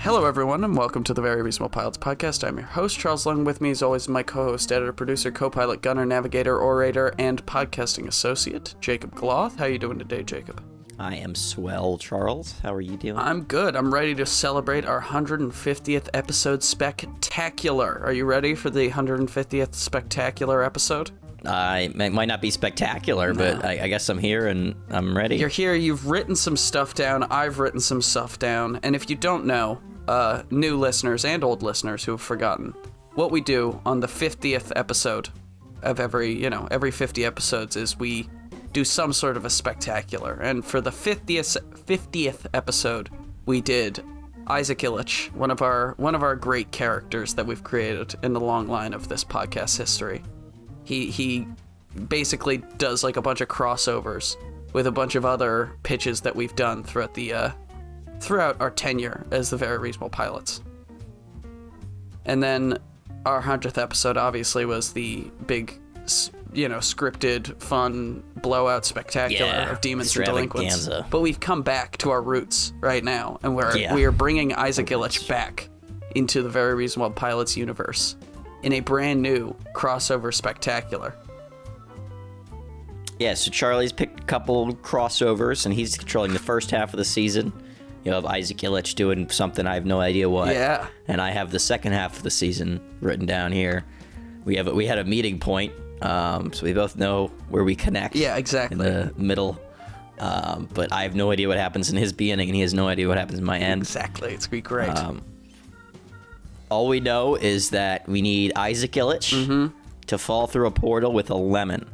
Hello, everyone, and welcome to the Very Reasonable Pilots podcast. I'm your host, Charles Lung. With me, as always, my co-host, editor, producer, co-pilot, gunner, navigator, orator, and podcasting associate, Jacob Gloth. How are you doing today, Jacob? I am swell, Charles. How are you doing? I'm good. I'm ready to celebrate our 150th episode spectacular. Are you ready for the 150th spectacular episode? It might not be spectacular, but I guess I'm here and I'm ready. You're here. You've written some stuff down. I've written some stuff down. And if you don't know, new listeners and old listeners who have forgotten, what we do on the 50th episode of every 50 episodes is we do some sort of a spectacular. And for the 50th episode, we did Isaac Illich, one of our great characters that we've created in the long line of this podcast history. He basically does like a bunch of crossovers with a bunch of other pitches that we've done throughout our tenure as the Very Reasonable Pilots. And then our 100th episode obviously was the big, scripted, fun, blowout spectacular of Demons and Delinquents. But we've come back to our roots right now, and we are bringing Isaac Illich back into the Very Reasonable Pilots universe in a brand new crossover spectacular. Yeah, so Charlie's picked a couple crossovers, and he's controlling the first half of the season. You have Isaac Illich doing something I have no idea what. Yeah. And I have the second half of the season written down here. We had a meeting point, so we both know where we connect. Yeah, exactly. In the middle. But I have no idea what happens in his beginning, and he has no idea what happens in my end. Exactly. It's going to be great. All we know is that we need Isaac Illich to fall through a portal with a lemon.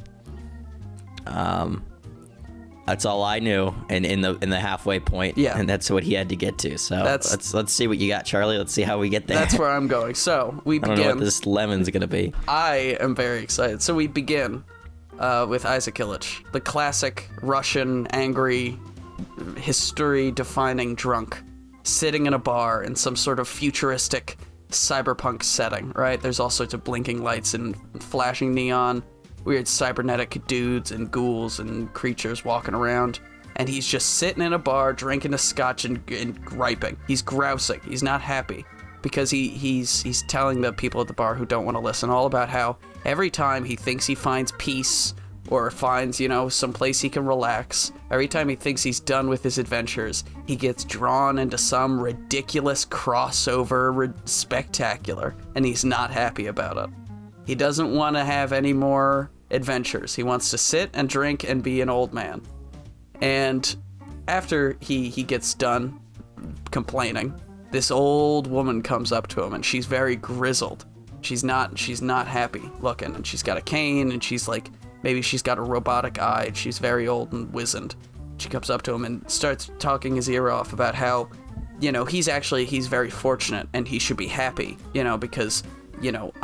That's all I knew, and in the halfway point, and that's what he had to get to. So let's see what you got, Charlie. Let's see how we get there. That's where I'm going. So we begin. I don't know what this lemon's gonna be. I am very excited. So we begin with Isaac Illich, the classic Russian angry, history-defining drunk, sitting in a bar in some sort of futuristic cyberpunk setting, right? There's all sorts of blinking lights and flashing neon, weird cybernetic dudes and ghouls and creatures walking around, and he's just sitting in a bar drinking a scotch and griping. He's grousing. He's not happy because he's telling the people at the bar who don't want to listen all about how every time he thinks he finds peace or finds, some place he can relax, every time he thinks he's done with his adventures, he gets drawn into some ridiculous crossover spectacular, and he's not happy about it. He doesn't want to have any more adventures. He wants to sit and drink and be an old man. And after he gets done complaining, this old woman comes up to him, and she's very grizzled. She's not happy looking, and she's got a cane, and she's like, maybe she's got a robotic eye, and she's very old and wizened. She comes up to him and starts talking his ear off about how, he's very fortunate and he should be happy, because,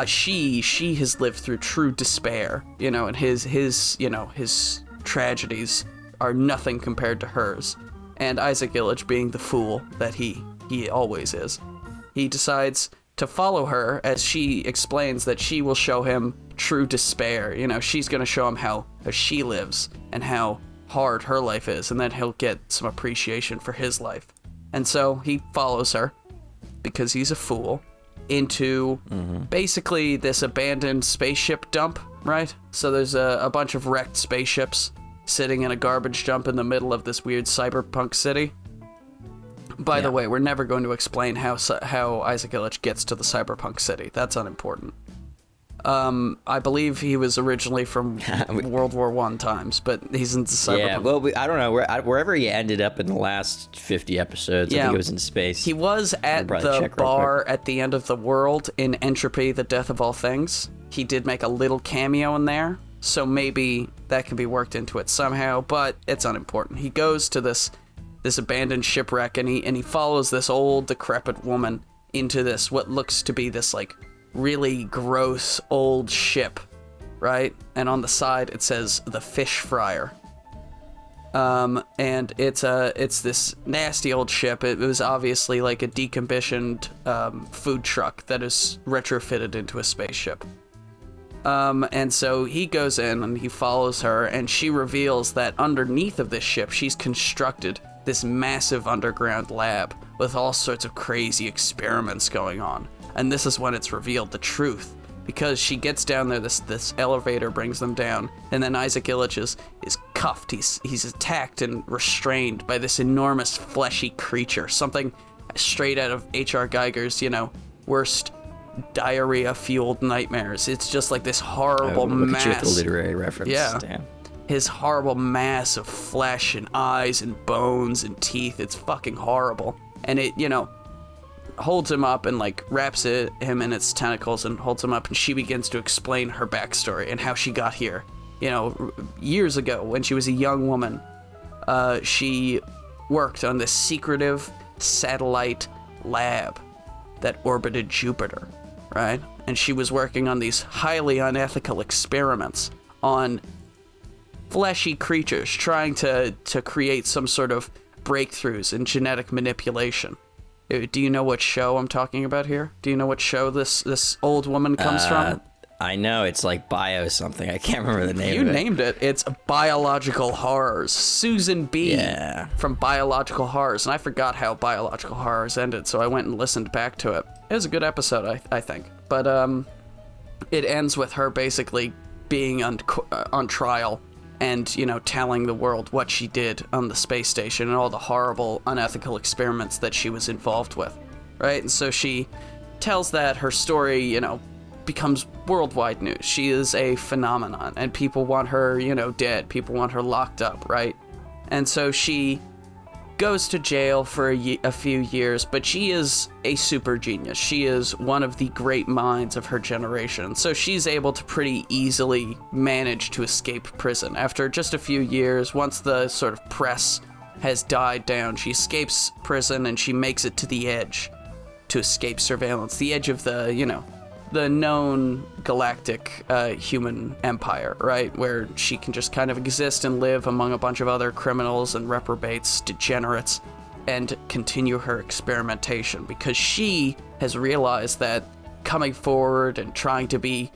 she has lived through true despair, and his tragedies are nothing compared to hers. And Isaac Illich, being the fool that he always is, he decides to follow her as she explains that she will show him true despair. She's going to show him how she lives and how hard her life is, and then he'll get some appreciation for his life. And so he follows her, because he's a fool, into basically this abandoned spaceship dump, right? So there's a bunch of wrecked spaceships sitting in a garbage dump in the middle of this weird cyberpunk city. By the way, we're never going to explain how Isaac Illich gets to the cyberpunk city. That's unimportant. I believe he was originally from World War I times, but he's in the cyberpunk. Yeah, well, I don't know. Wherever he ended up in the last 50 episodes, I think he was in space. He was at the bar at the end of the world in Entropy, The Death of All Things. He did make a little cameo in there, so maybe that can be worked into it somehow, but it's unimportant. He goes to this abandoned shipwreck, and he follows this old, decrepit woman into this, what looks to be this, like, really gross old ship, right? And on the side it says the Fish Fryer. And it's this nasty old ship. It was obviously like a decommissioned food truck that is retrofitted into a spaceship. And so he goes in and he follows her, and she reveals that underneath of this ship she's constructed this massive underground lab with all sorts of crazy experiments going on. And this is when it's revealed the truth. Because she gets down there, this elevator brings them down, and then Isaac Illich is cuffed. He's attacked and restrained by this enormous fleshy creature, something straight out of H.R. Geiger's, worst diarrhea-fueled nightmares. It's just like this horrible mass. Look at you with the literary reference. Yeah. Damn. His horrible mass of flesh and eyes and bones and teeth. It's fucking horrible. And it, holds him up and wraps him in its tentacles and holds him up, and she begins to explain her backstory and how she got here. Years ago when she was a young woman, she worked on this secretive satellite lab that orbited Jupiter, right? And she was working on these highly unethical experiments on fleshy creatures, trying to create some sort of breakthroughs in genetic manipulation. Do you know what show I'm talking about here? Do you know what show this old woman comes from? I know, it's like Bio something. I can't remember the name of it. You named it. It's Biological Horrors. Susan B. From Biological Horrors. And I forgot how Biological Horrors ended, so I went and listened back to it. It was a good episode, I think. But it ends with her basically being on trial and, telling the world what she did on the space station and all the horrible, unethical experiments that she was involved with, right? And so she tells that her story, becomes worldwide news. She is a phenomenon, and people want her, dead. People want her locked up, right? And so she goes to jail for a few years, but she is a super genius. She is one of the great minds of her generation. So she's able to pretty easily manage to escape prison. After just a few years, once the sort of press has died down, she escapes prison and she makes it to the edge to escape surveillance. The edge of the known galactic human empire, right? Where she can just kind of exist and live among a bunch of other criminals and reprobates, degenerates, and continue her experimentation, because she has realized that coming forward and trying to be,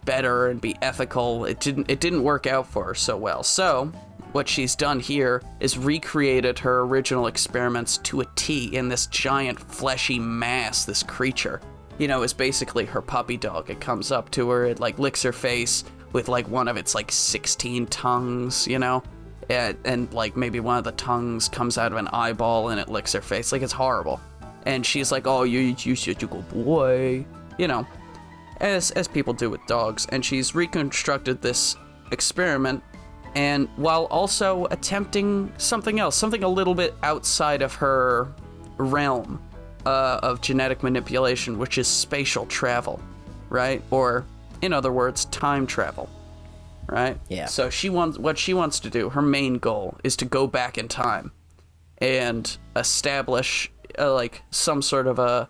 better and be ethical, it didn't work out for her so well. So what she's done here is recreated her original experiments to a T in this giant fleshy mass, this creature. Is basically her puppy dog. It comes up to her, it licks her face with one of its 16 tongues, and maybe one of the tongues comes out of an eyeball and it licks her face. It's horrible. And she's like, oh, you such a good boy, as people do with dogs. And she's reconstructed this experiment, and while also attempting something else, something a little bit outside of her realm of genetic manipulation, which is spatial travel, right? Or, in other words, time travel, right? Yeah. So what she wants to do, her main goal, is to go back in time and establish some sort of a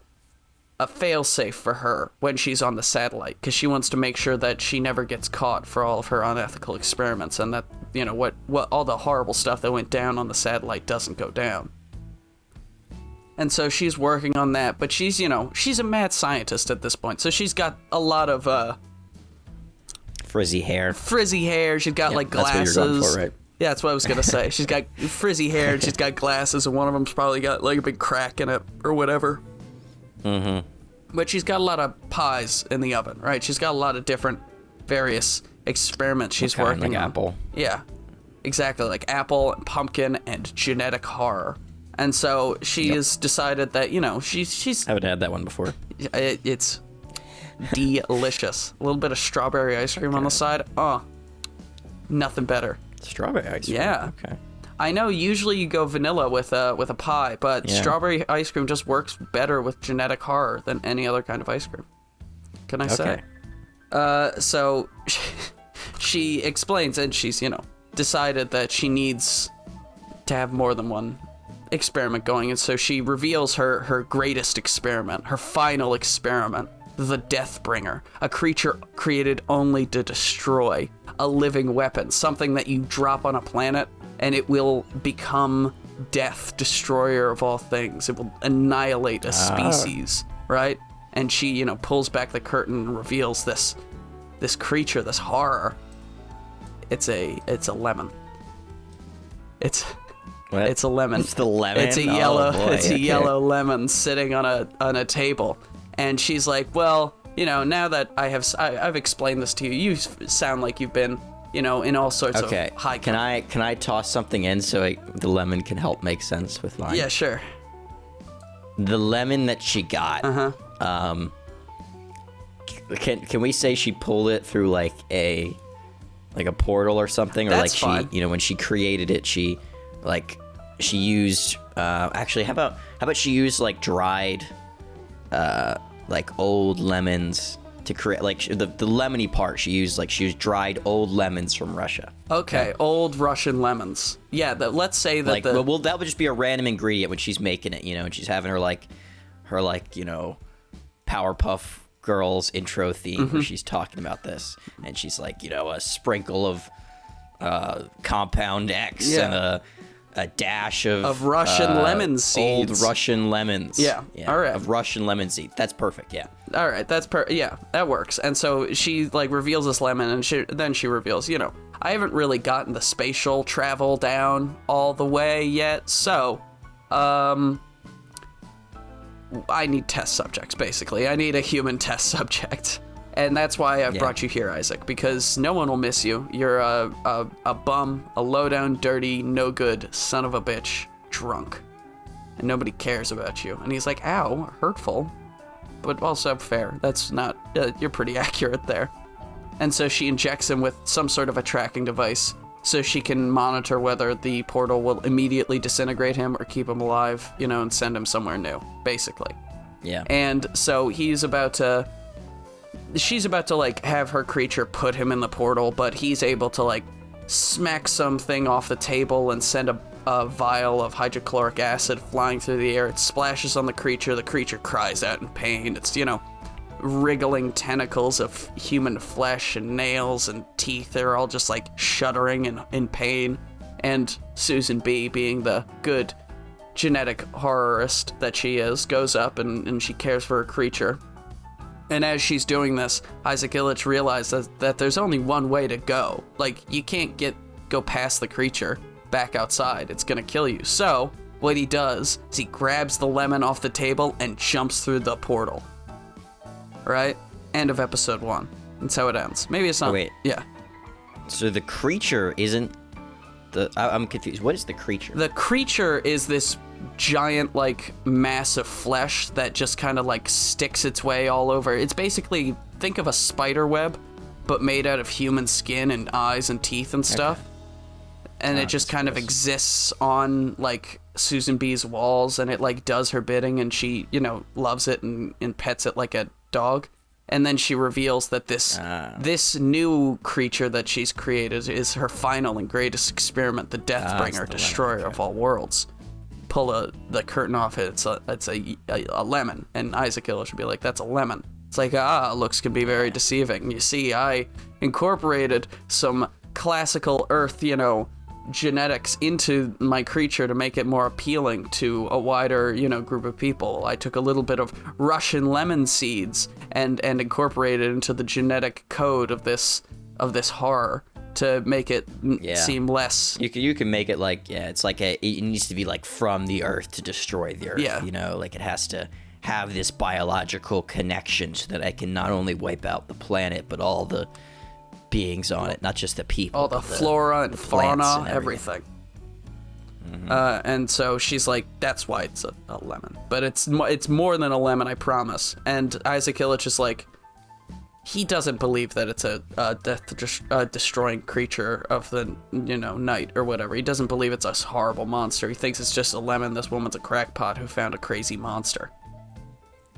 failsafe for her when she's on the satellite, because she wants to make sure that she never gets caught for all of her unethical experiments, and that what all the horrible stuff that went down on the satellite doesn't go down. And so she's working on that, but she's a mad scientist at this point. So she's got a lot of frizzy hair. She's got glasses. That's what you're going for, right? Yeah, that's what I was gonna say. She's got frizzy hair and she's got glasses, and one of them's probably got a big crack in it or whatever. Mm-hmm. But she's got a lot of pies in the oven, right? She's got a lot of different various experiments she's working on. Apple. Yeah, exactly, like apple and pumpkin and genetic horror. And so she has decided that, she's... I haven't had that one before. It's delicious. A little bit of strawberry ice cream on the side. Oh, nothing better. Strawberry ice cream? Yeah. Okay. I know usually you go vanilla with a pie, but strawberry ice cream just works better with genetic horror than any other kind of ice cream. Can I say? So she explains, and she's, decided that she needs to have more than one experiment going, and so she reveals her greatest experiment, her final experiment, the Deathbringer, a creature created only to destroy, a living weapon, something that you drop on a planet and it will become death, destroyer of all things. It will annihilate a species, right? And she, pulls back the curtain and reveals this creature, this horror. It's a lemon. It's What? It's a lemon. It's the lemon? It's a yellow, boy, it's a yellow lemon sitting on a table. And she's like, well, now that I've explained this to you, you sound like you've been, in all sorts of high... Can I toss something in so the lemon can help make sense with mine? Yeah, sure. The lemon that she got, can we say she pulled it through like a portal or something? Or That's like fine. when she created it, she used, actually, how about she used like dried, like old lemons to create, like the lemony part she used dried old lemons from Russia. Okay, old Russian lemons. Yeah, let's say that that would just be a random ingredient when she's making it, and she's having her Powerpuff Girls intro theme where she's talking about this, and she's like, a sprinkle of compound X and a dash of Russian lemon seeds. Old Russian lemons. Yeah. All right. Of Russian lemon seeds. That's perfect. Yeah. All right. Yeah, that works. And so she reveals this lemon, and then she reveals, I haven't really gotten the spatial travel down all the way yet, so I need test subjects, basically. I need a human test subject. And that's why I've brought you here, Isaac, because no one will miss you. You're a bum, a low-down, dirty, no-good son of a bitch, drunk. And nobody cares about you. And he's like, ow, hurtful, but also fair. That's not, you're pretty accurate there. And so she injects him with some sort of a tracking device so she can monitor whether the portal will immediately disintegrate him or keep him alive, and send him somewhere new, basically. Yeah. And so she's about to have her creature put him in the portal, but he's able to smack something off the table and send a vial of hydrochloric acid flying through the air. It splashes on the creature cries out in pain. It's, wriggling tentacles of human flesh and nails and teeth. They're all just shuddering in pain. And Susan B, being the good genetic horrorist that she is, goes up and she cares for her creature. And as she's doing this, Isaac Illich realizes that there's only one way to go. You can't go past the creature back outside. It's gonna kill you. So what he does is he grabs the lemon off the table and jumps through the portal. Right? End of episode 1. That's how it ends. Maybe it's not. Oh, wait. Yeah. So the creature isn't I'm confused. What is the creature? The creature is this giant, mass of flesh that just kind of, sticks its way all over. It's basically, think of a spider web, but made out of human skin and eyes and teeth and stuff. Okay. And it just kind of exists on, Susan B's walls, and it, does her bidding, and she, loves it and pets it like a dog. And then she reveals that this new creature that she's created is her final and greatest experiment, the Deathbringer, destroyer of all worlds. Pull the curtain off it, it's a lemon. And Isaac Illich would be like, that's a lemon. It's like, looks can be very deceiving. You see, I incorporated some classical Earth, genetics into my creature to make it more appealing to a wider, group of people. I took a little bit of Russian lemon seeds and incorporated it into the genetic code of this horror to make it seem less. You can make it it's it needs to be from the Earth to destroy the Earth. Yeah. It has to have this biological connection so that I can not only wipe out the planet but all the beings on it, not just the people. All the flora and fauna, everything. Mm-hmm. And so she's like, that's why it's a lemon. But it's more than a lemon, I promise. And Isaac Illich is like, he doesn't believe that it's a destroying creature of the, night or whatever. He doesn't believe it's a horrible monster. He thinks it's just a lemon. This woman's a crackpot who found a crazy monster.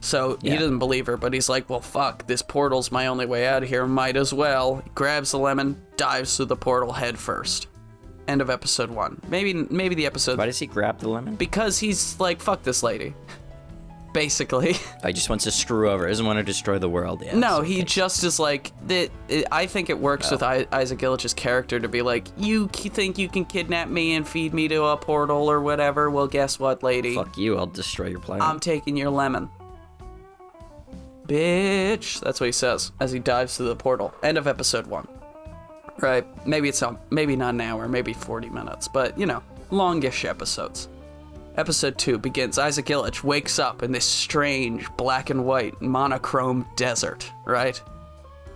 So he doesn't believe her, but he's like, well, fuck, this portal's my only way out of here. Might as well. He grabs the lemon, dives through the portal head first. End of episode 1. Maybe the episode... Why does he grab the lemon? Because he's like, fuck this lady. Basically. He just wants to screw over. He doesn't want to destroy the world. Yeah, no, he just is like... I think it works with Isaac Illich's character to be like, you think you can kidnap me and feed me to a portal or whatever? Well, guess what, lady? Fuck you, I'll destroy your planet. I'm taking your lemon. Bitch. That's what he says as he dives through the portal. End of episode 1. Right? Maybe not an hour, maybe 40 minutes, but longish episodes. Episode 2 begins. Isaac Illich wakes up in this strange black and white monochrome desert, right?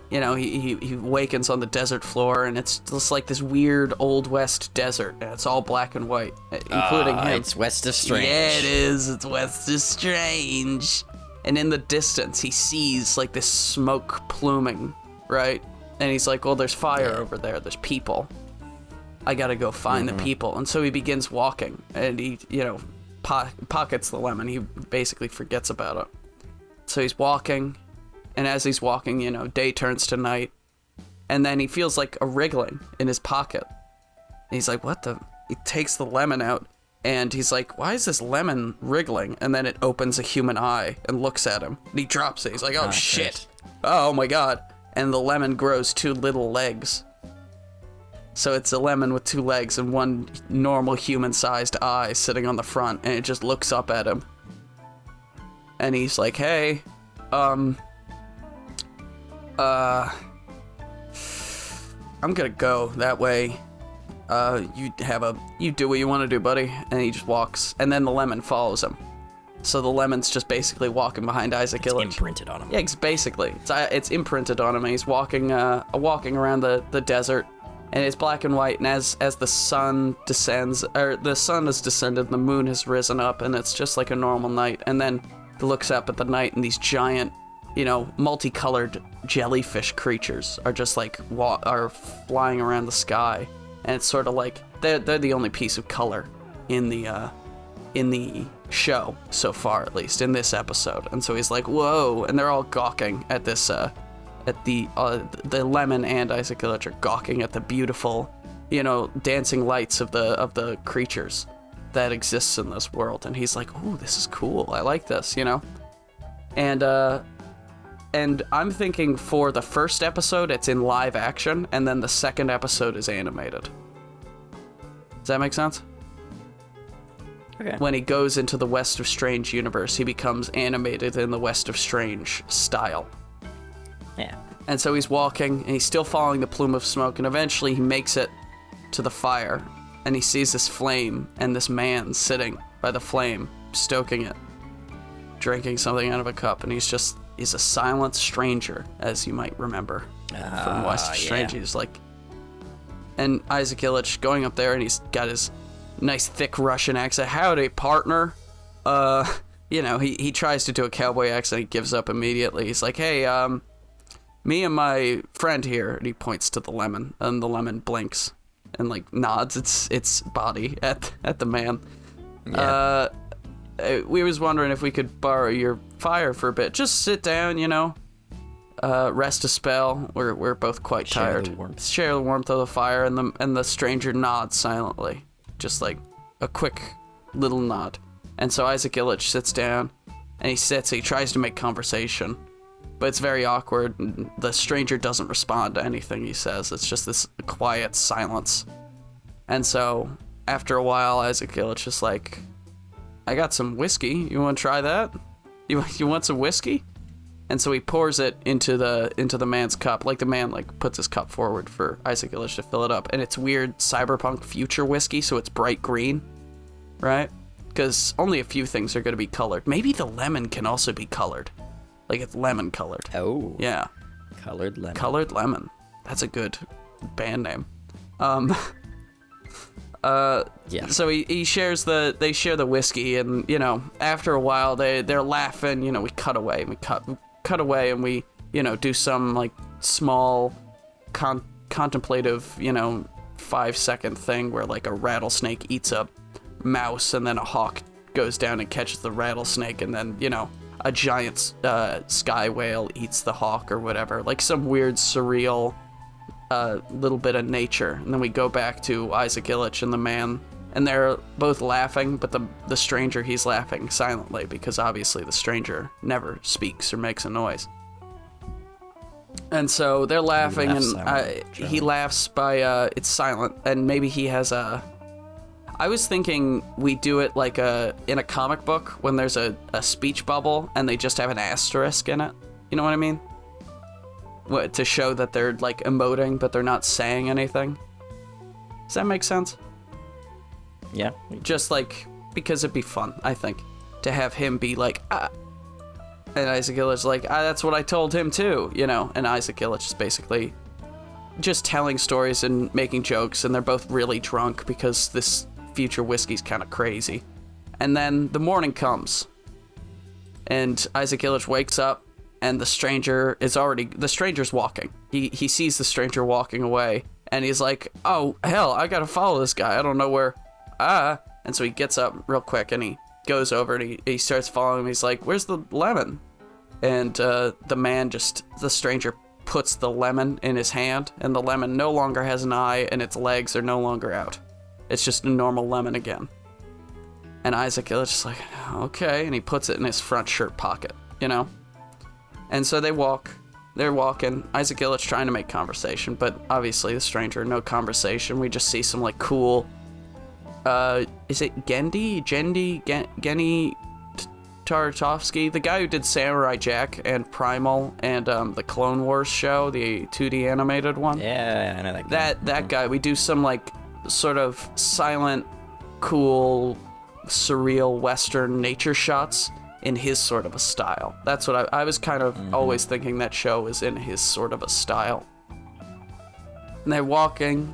You know, he wakens on the desert floor, and it's just like this weird Old West desert, and it's all black and white, including him. It's West of Strange. Yeah, it is. It's West of Strange. And in the distance, he sees, like, this smoke pluming, right? And he's like, well, there's fire over there. There's people. I gotta go find the people. And so he begins walking, and he, you know, pockets the lemon. He basically forgets about it. So he's walking, and as he's walking, you know, day turns to night, and then he feels like a wriggling in his pocket. And he's like, what the? He takes the lemon out, and he's like, why is this lemon wriggling? And then it opens a human eye and looks at him. And he drops it. He's like, oh, shit. Oh, my God. And the lemon grows 2 little legs. So it's a lemon with 2 legs and 1 normal human-sized eye sitting on the front, and it just looks up at him. And he's like, hey, I'm gonna go that way. You do what you want to do, buddy. And he just walks, and then the lemon follows him. So the lemon's just basically walking behind Isaac Illich. It's imprinted on him. Yeah, it's imprinted on him. And he's walking around the desert, and it's black and white. And as the sun descends, or the sun has descended, the moon has risen up, and it's just like a normal night. And then he looks up at the night, and these giant, you know, multicolored jellyfish creatures are just like are flying around the sky, and it's sort of like they're the only piece of color in the show so far, at least in this episode. And so he's like, whoa, and they're all gawking at this at the lemon, and Isaac Illich are gawking at the beautiful, you know, dancing lights of the creatures that exists in this world. And he's like, ooh, this is cool, I like this, you know. And I'm thinking for the first episode, it's in live action, and then the second episode is animated. Does that make sense? Okay. When he goes into the West of Strange universe, he becomes animated in the West of Strange style. Yeah. And so he's walking, and he's still following the plume of smoke, and eventually he makes it to the fire, and he sees this flame, and this man sitting by the flame, stoking it, drinking something out of a cup, and he's a silent stranger, as you might remember from West of Strange. Yeah. He's like, and Isaac Illich going up there, and he's got his nice thick Russian accent. Howdy, partner. You know, he tries to do a cowboy accent. He gives up immediately. He's like, hey, me and my friend here, and he points to the lemon, and the lemon blinks and like nods its body at the man. Yeah. We was wondering if we could borrow your fire for a bit. Just sit down, you know, rest a spell. We're both quite tired. Share the warmth of the fire, and the stranger nods silently, just like a quick little nod. And so Isaac Illich sits down, and he tries to make conversation, but it's very awkward, and the stranger doesn't respond to anything he says. It's just this quiet silence. And so after a while, Isaac Illich is like, I got some whiskey. You want to try that? You want some whiskey? And so he pours it into the man's cup. Like, the man like puts his cup forward for Isaac Illich to fill it up. And it's weird cyberpunk future whiskey, so it's bright green, right? Because only a few things are going to be colored. Maybe the lemon can also be colored. Like, it's lemon colored. Oh. Yeah. Colored lemon. Colored lemon. That's a good band name. Yeah. So they share the whiskey, and, you know, after a while they're laughing, you know, we cut away and we, you know, do some like small contemplative, you know, 5-second thing where like a rattlesnake eats a mouse, and then a hawk goes down and catches the rattlesnake, and then, you know, a giant sky whale eats the hawk or whatever, like some weird surreal little bit of nature. And then we go back to Isaac Illich and the man, and they're both laughing, but the stranger, he's laughing silently, because obviously the stranger never speaks or makes a noise. And so they're laughing, and he laughs by it's silent, and maybe he has a... I was thinking we do it like in a comic book when there's a speech bubble and they just have an asterisk in it. You know what I mean? To show that they're like emoting, but they're not saying anything. Does that make sense? Yeah. Just like, because it'd be fun, I think, to have him be like, ah. And Isaac Illich like, that's what I told him too, you know? And Isaac Illich is basically just telling stories and making jokes, and they're both really drunk because this future whiskey's kind of crazy. And then the morning comes, and Isaac Illich wakes up, and the stranger's walking. He sees the stranger walking away, and he's like, oh, hell, I gotta follow this guy. I don't know where, And so he gets up real quick, and he goes over, and he starts following him. He's like, where's the lemon? And the stranger puts the lemon in his hand, and the lemon no longer has an eye, and its legs are no longer out. It's just a normal lemon again. And Isaac Illich is like, okay, and he puts it in his front shirt pocket, you know? And so they're walking, Isaac Illich trying to make conversation, but obviously the stranger, no conversation. We just see some, like, cool, is it Gendy Tartakovsky, the guy who did Samurai Jack and Primal and the Clone Wars show, the 2D animated one. Yeah, I know that guy. That guy. We do some, like, sort of silent, cool, surreal Western nature shots in his sort of a style. That's what I was kind of always thinking that show was in his sort of a style. And they're walking,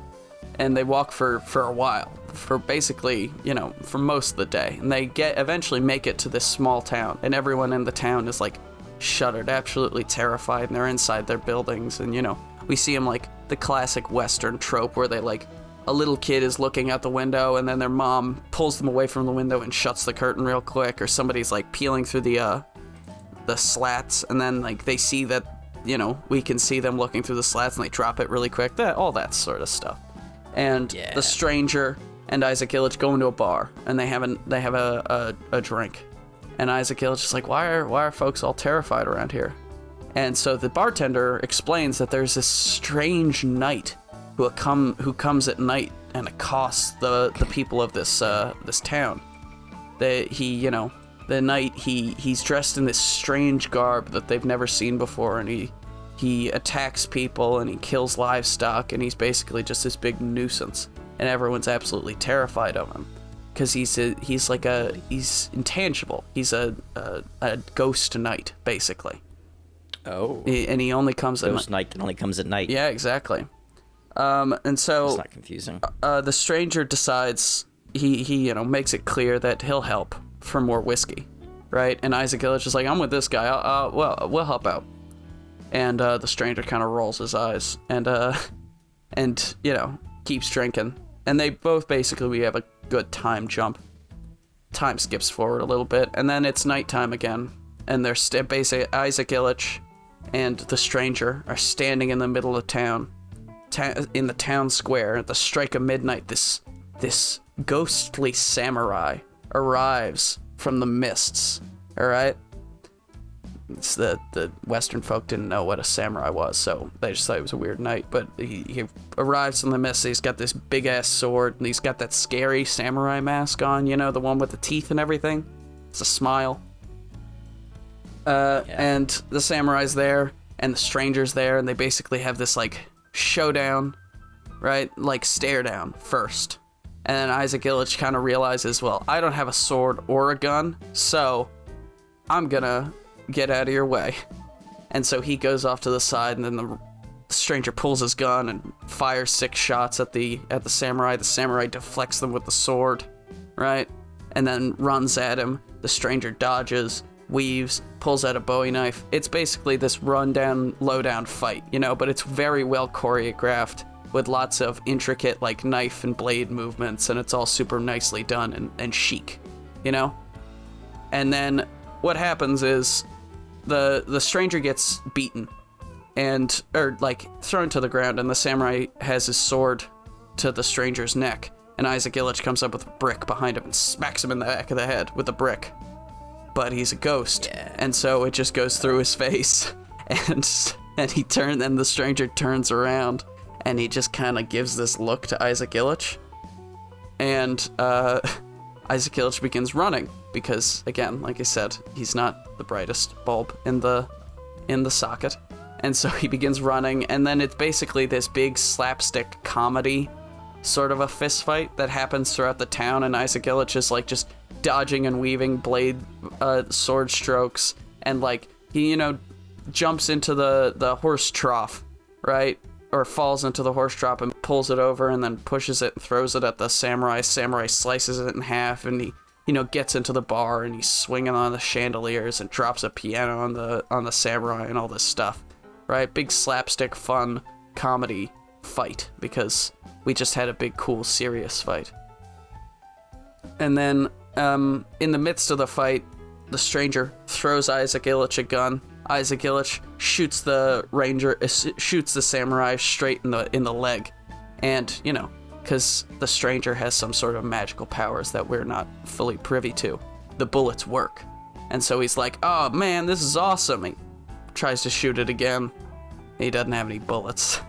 and they walk for a while, for basically, you know, for most of the day. And they eventually make it to this small town, and everyone in the town is, like, shuddered, absolutely terrified, and they're inside their buildings. And, you know, we see them, like, the classic Western trope where they, like, a little kid is looking out the window, and then their mom pulls them away from the window and shuts the curtain real quick, or somebody's, like, peeling through the slats, and then, like, they see that, you know, we can see them looking through the slats, and they drop it really quick. All that sort of stuff. And the stranger and Isaac Illich go into a bar, and they have a drink. And Isaac Illich is like, why are folks all terrified around here? And so the bartender explains that there's this strange knight who comes at night and accosts the people of this town. The knight, he's dressed in this strange garb that they've never seen before, and he attacks people, and he kills livestock, and he's basically just this big nuisance, and everyone's absolutely terrified of him because he's intangible. He's a ghost knight, basically. Oh. And he only comes at night. Ghost knight that only comes at night. Yeah, exactly. And so it's not confusing. The stranger decides he makes it clear that he'll help for more whiskey, right? And Isaac Illich is like, I'm with this guy. We'll help out. And the stranger kind of rolls his eyes and keeps drinking. And they both we have a good time jump. Time skips forward a little bit, and then it's nighttime again. And they're basically Isaac Illich and the stranger are standing in the middle of town. In the town square at the strike of midnight, this ghostly samurai arrives from the mists. All right, it's the Western folk didn't know what a samurai was, so they just thought it was a weird night. But he arrives from the mists. He's got this big ass sword, and he's got that scary samurai mask on. You know, the one with the teeth and everything. It's a smile. And the samurai's there, and the stranger's there, and they basically have this, like, showdown, right? Like, stare down first. And then Isaac Illich kind of realizes, well, I don't have a sword or a gun, so I'm gonna get out of your way. And so he goes off to the side, and then the stranger pulls his gun and fires 6 shots at the samurai. The samurai deflects them with the sword, right? And then runs at him. The stranger dodges, weaves, pulls out a Bowie knife. It's basically this rundown, lowdown fight, you know, but it's very well choreographed with lots of intricate, like, knife and blade movements, and it's all super nicely done and chic, you know? And then what happens is the stranger gets beaten or thrown to the ground, and the samurai has his sword to the stranger's neck, and Isaac Illich comes up with a brick behind him and smacks him in the back of the head with the brick. But he's a ghost, and so it just goes through his face, and the stranger turns around, and he just kind of gives this look to Isaac Illich, and Isaac Illich begins running, because, again, like I said, he's not the brightest bulb in the socket, and so he begins running, and then it's basically this big slapstick comedy sort of a fist fight that happens throughout the town, and Isaac Illich is like just dodging and weaving blade sword strokes, and like he, you know, jumps into the horse trough, right? Or falls into the horse trough and pulls it over and then pushes it and throws it at the samurai. Samurai slices it in half, and he, you know, gets into the bar and he's swinging on the chandeliers and drops a piano on the samurai and all this stuff, right? Big slapstick fun comedy fight, because we just had a big cool serious fight. And then in the midst of the fight, the stranger throws Isaac Illich a gun. Isaac Illich shoots the samurai straight in the leg, and you know, because the stranger has some sort of magical powers that we're not fully privy to, the bullets work, and so he's like, "Oh man, this is awesome." He tries to shoot it again. He doesn't have any bullets,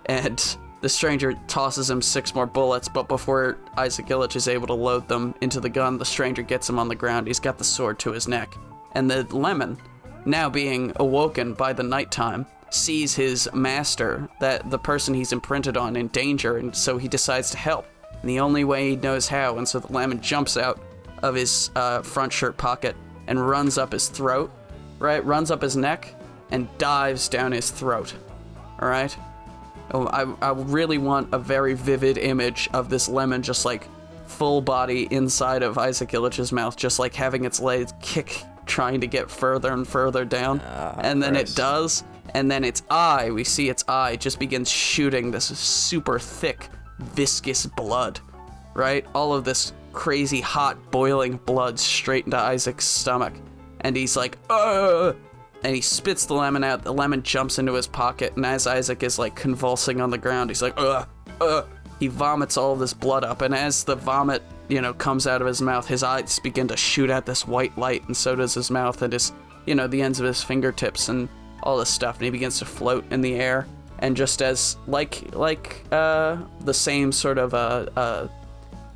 and the stranger tosses him 6 more bullets, but before Isaac Illich is able to load them into the gun, the stranger gets him on the ground. He's got the sword to his neck, and the lemon, now being awoken by the nighttime, sees his master, that the person he's imprinted on, in danger, and so he decides to help. And the only way he knows how, and so the lemon jumps out of his front shirt pocket and runs up his throat, right? Runs up his neck and dives down his throat, all right? Oh, I really want a very vivid image of this lemon just like full body inside of Isaac Illich's mouth, just like having its legs kick, trying to get further and further down, and then it does, and then its eye, we see its eye just begins shooting this super thick, viscous blood, right? All of this crazy, hot, boiling blood straight into Isaac's stomach, and he's like, ugh! And he spits the lemon out. The lemon jumps into his pocket, and as Isaac is like convulsing on the ground, he's like, ugh, ugh. He vomits all of this blood up, and as the vomit, you know, comes out of his mouth, his eyes begin to shoot out this white light, and so does his mouth and his, you know, the ends of his fingertips and all this stuff, and he begins to float in the air. And just as like the same sort of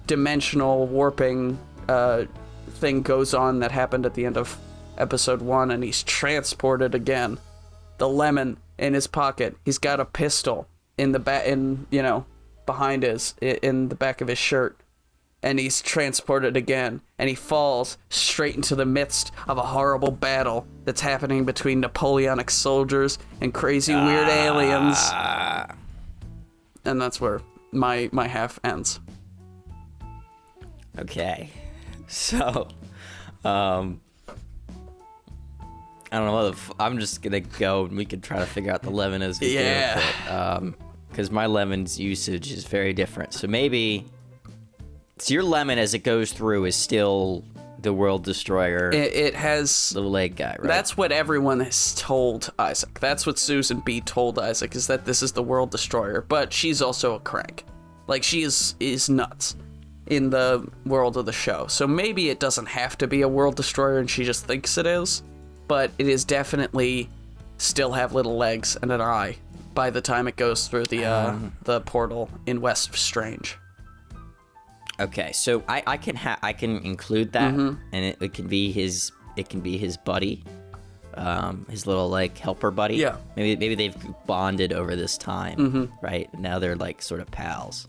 dimensional warping thing goes on that happened at the end of episode 1, and he's transported again. The lemon in his pocket, he's got a pistol in the back, in, you know, behind in the back of his shirt, and he's transported again, and he falls straight into the midst of a horrible battle that's happening between Napoleonic soldiers and crazy weird aliens. And that's where my half ends. Okay. So, I don't know. I'm just gonna go, and we can try to figure out the lemon as we go. Because my lemon's usage is very different. So maybe, so your lemon as it goes through is still the world destroyer. It has the leg guy, right? That's what everyone has told Isaac. That's what Susan B told Isaac, is that this is the world destroyer. But she's also a crank. Like, she is nuts in the world of the show. So maybe it doesn't have to be a world destroyer, and she just thinks it is. But it is definitely still have little legs and an eye by the time it goes through the portal in West Strange. Okay, so I can include that, and it can be his buddy, his little like helper buddy. Yeah. Maybe they've bonded over this time, right? Now they're like sort of pals.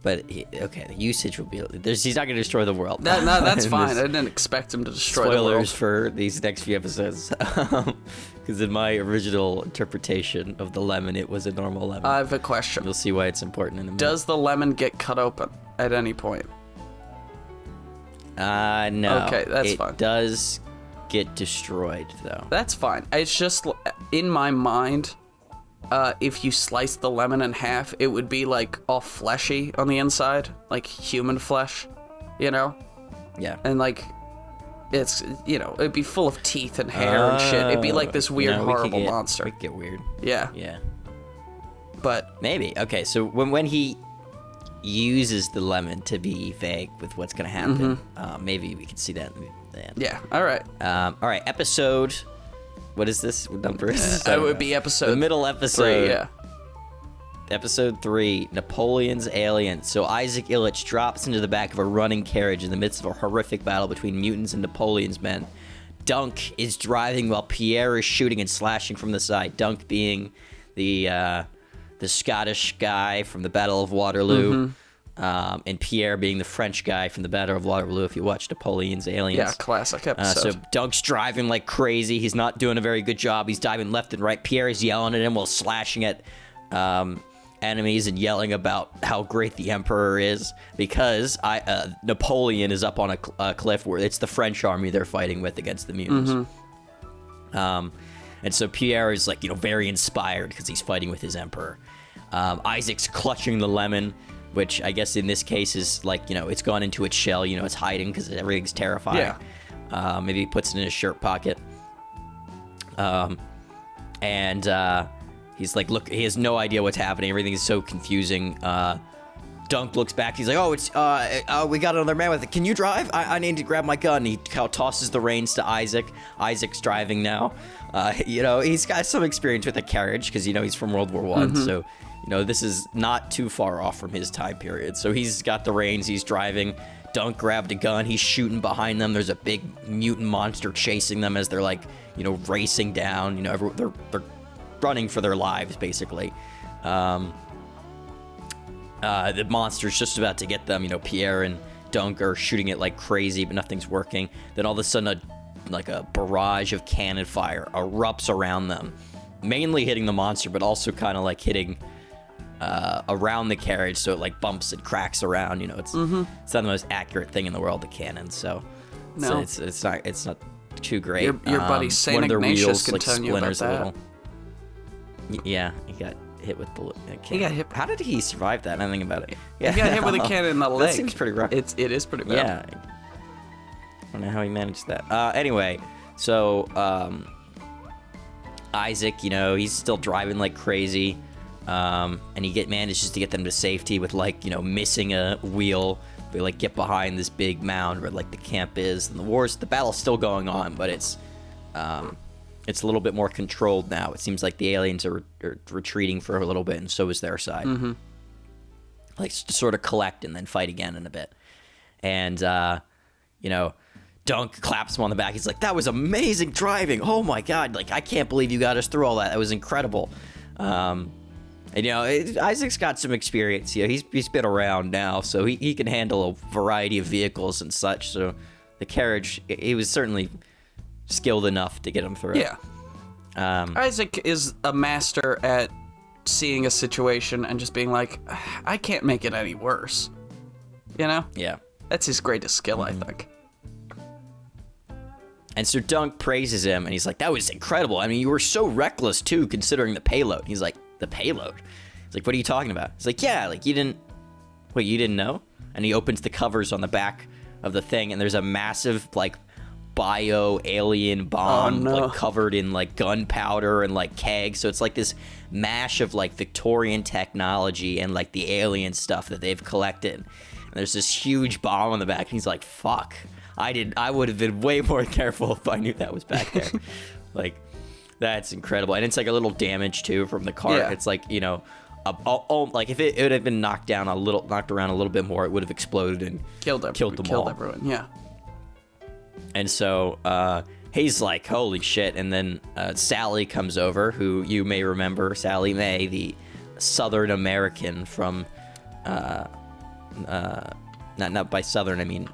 But the usage will be. He's not going to destroy the world. No, that's fine. I didn't expect him to destroy the world. Spoilers for these next few episodes. Because in my original interpretation of the lemon, it was a normal lemon. I have a question. You'll see why it's important in a minute. Does the lemon get cut open at any point? No. Okay, that's fine. It does get destroyed, though. That's fine. It's just, in my mind, if you slice the lemon in half, it would be like all fleshy on the inside, like human flesh, you know? Yeah. And like, it's, you know, it'd be full of teeth and hair and shit. It'd be like this weird, horrible monster. We could get weird. Yeah. Yeah. But maybe. Okay, so when he uses the lemon to be vague with what's going to happen, maybe we can see that in the end. Yeah. All right. All right. Episode. What is this? What number is this? It would be episode. The middle episode. 3, yeah. Episode 3, Napoleon's Alien. So Isaac Illich drops into the back of a running carriage in the midst of a horrific battle between mutants and Napoleon's men. Dunk is driving while Pierre is shooting and slashing from the side. Dunk being the the Scottish guy from the Battle of Waterloo, and Pierre being the French guy from the Battle of Waterloo, if you watch Napoleon's Aliens. Yeah, classic episode. So Dunk's driving like crazy. He's not doing a very good job. He's diving left and right. Pierre is yelling at him while slashing at enemies and yelling about how great the Emperor is, because Napoleon is up on a cliff where it's the French army they're fighting with against the mutants. And so Pierre is like, very inspired because he's fighting with his Emperor. Isaac's clutching the lemon, which I guess in this case is like, it's gone into its shell, it's hiding because everything's terrifying. Yeah. Maybe he puts it in his shirt pocket. He's like, look, he has no idea what's happening. Everything is so confusing. Dunk looks back. He's like, oh, it's we got another man with it. Can you drive? I need to grab my gun. He tosses the reins to Isaac. Isaac's driving now. He's got some experience with a carriage because, he's from World War One. So, this is not too far off from his time period. So he's got the reins. He's driving. Dunk grabbed a gun. He's shooting behind them. There's a big mutant monster chasing them as they're like, racing down. They're running for their lives, basically. The monster's just about to get them. Pierre and Dunk are shooting it like crazy, but nothing's working. Then all of a sudden, a barrage of cannon fire erupts around them, mainly hitting the monster, but also kind of like hitting around the carriage, so it like bumps and cracks around. It's not the most accurate thing in the world, the cannon. So no, it's not too great. Your buddy Saint Ignatius can tell you about that. Yeah, he got hit with the cannon. He got hit. How did he survive that? I don't think about it. Yeah, he got hit with a cannon in the leg. That seems pretty rough. It is pretty bad. Yeah. I don't know how he managed that. Anyway, so Isaac, he's still driving like crazy, and he manages to get them to safety with missing a wheel. They get behind this big mound where the camp is, and the battle's still going on, but it's a little bit more controlled now. It seems like the aliens are retreating for a little bit, and so is their side. To sort of collect and then fight again in a bit. And, Dunk claps him on the back. He's like, that was amazing driving. Oh, my God. I can't believe you got us through all that. That was incredible. Isaac's got some experience. He's been around now, so he can handle a variety of vehicles and such. So the carriage, he was certainly skilled enough to get him through. Yeah. Isaac is a master at seeing a situation and just being like, I can't make it any worse. Yeah. That's his greatest skill, I think. And so Dunk praises him, and he's like, that was incredible. I mean, you were so reckless, too, considering the payload. He's like, the payload? He's like, what are you talking about? He's like, yeah, you didn't know? And he opens the covers on the back of the thing, and there's a massive, bio-alien bomb, covered in, gunpowder and, kegs. So it's this mash of, Victorian technology and, the alien stuff that they've collected. And there's this huge bomb on the back, and he's like, fuck. I would have been way more careful if I knew that was back there. That's incredible. And it's, a little damage, too, from the car. Yeah. It's, if it would have been knocked around a little bit more, it would have exploded and killed them all. Killed everyone, yeah. And so he's like, holy shit. And then Sally comes over, who you may remember, Sally Mae, the Southern American from, not by Southern, I mean,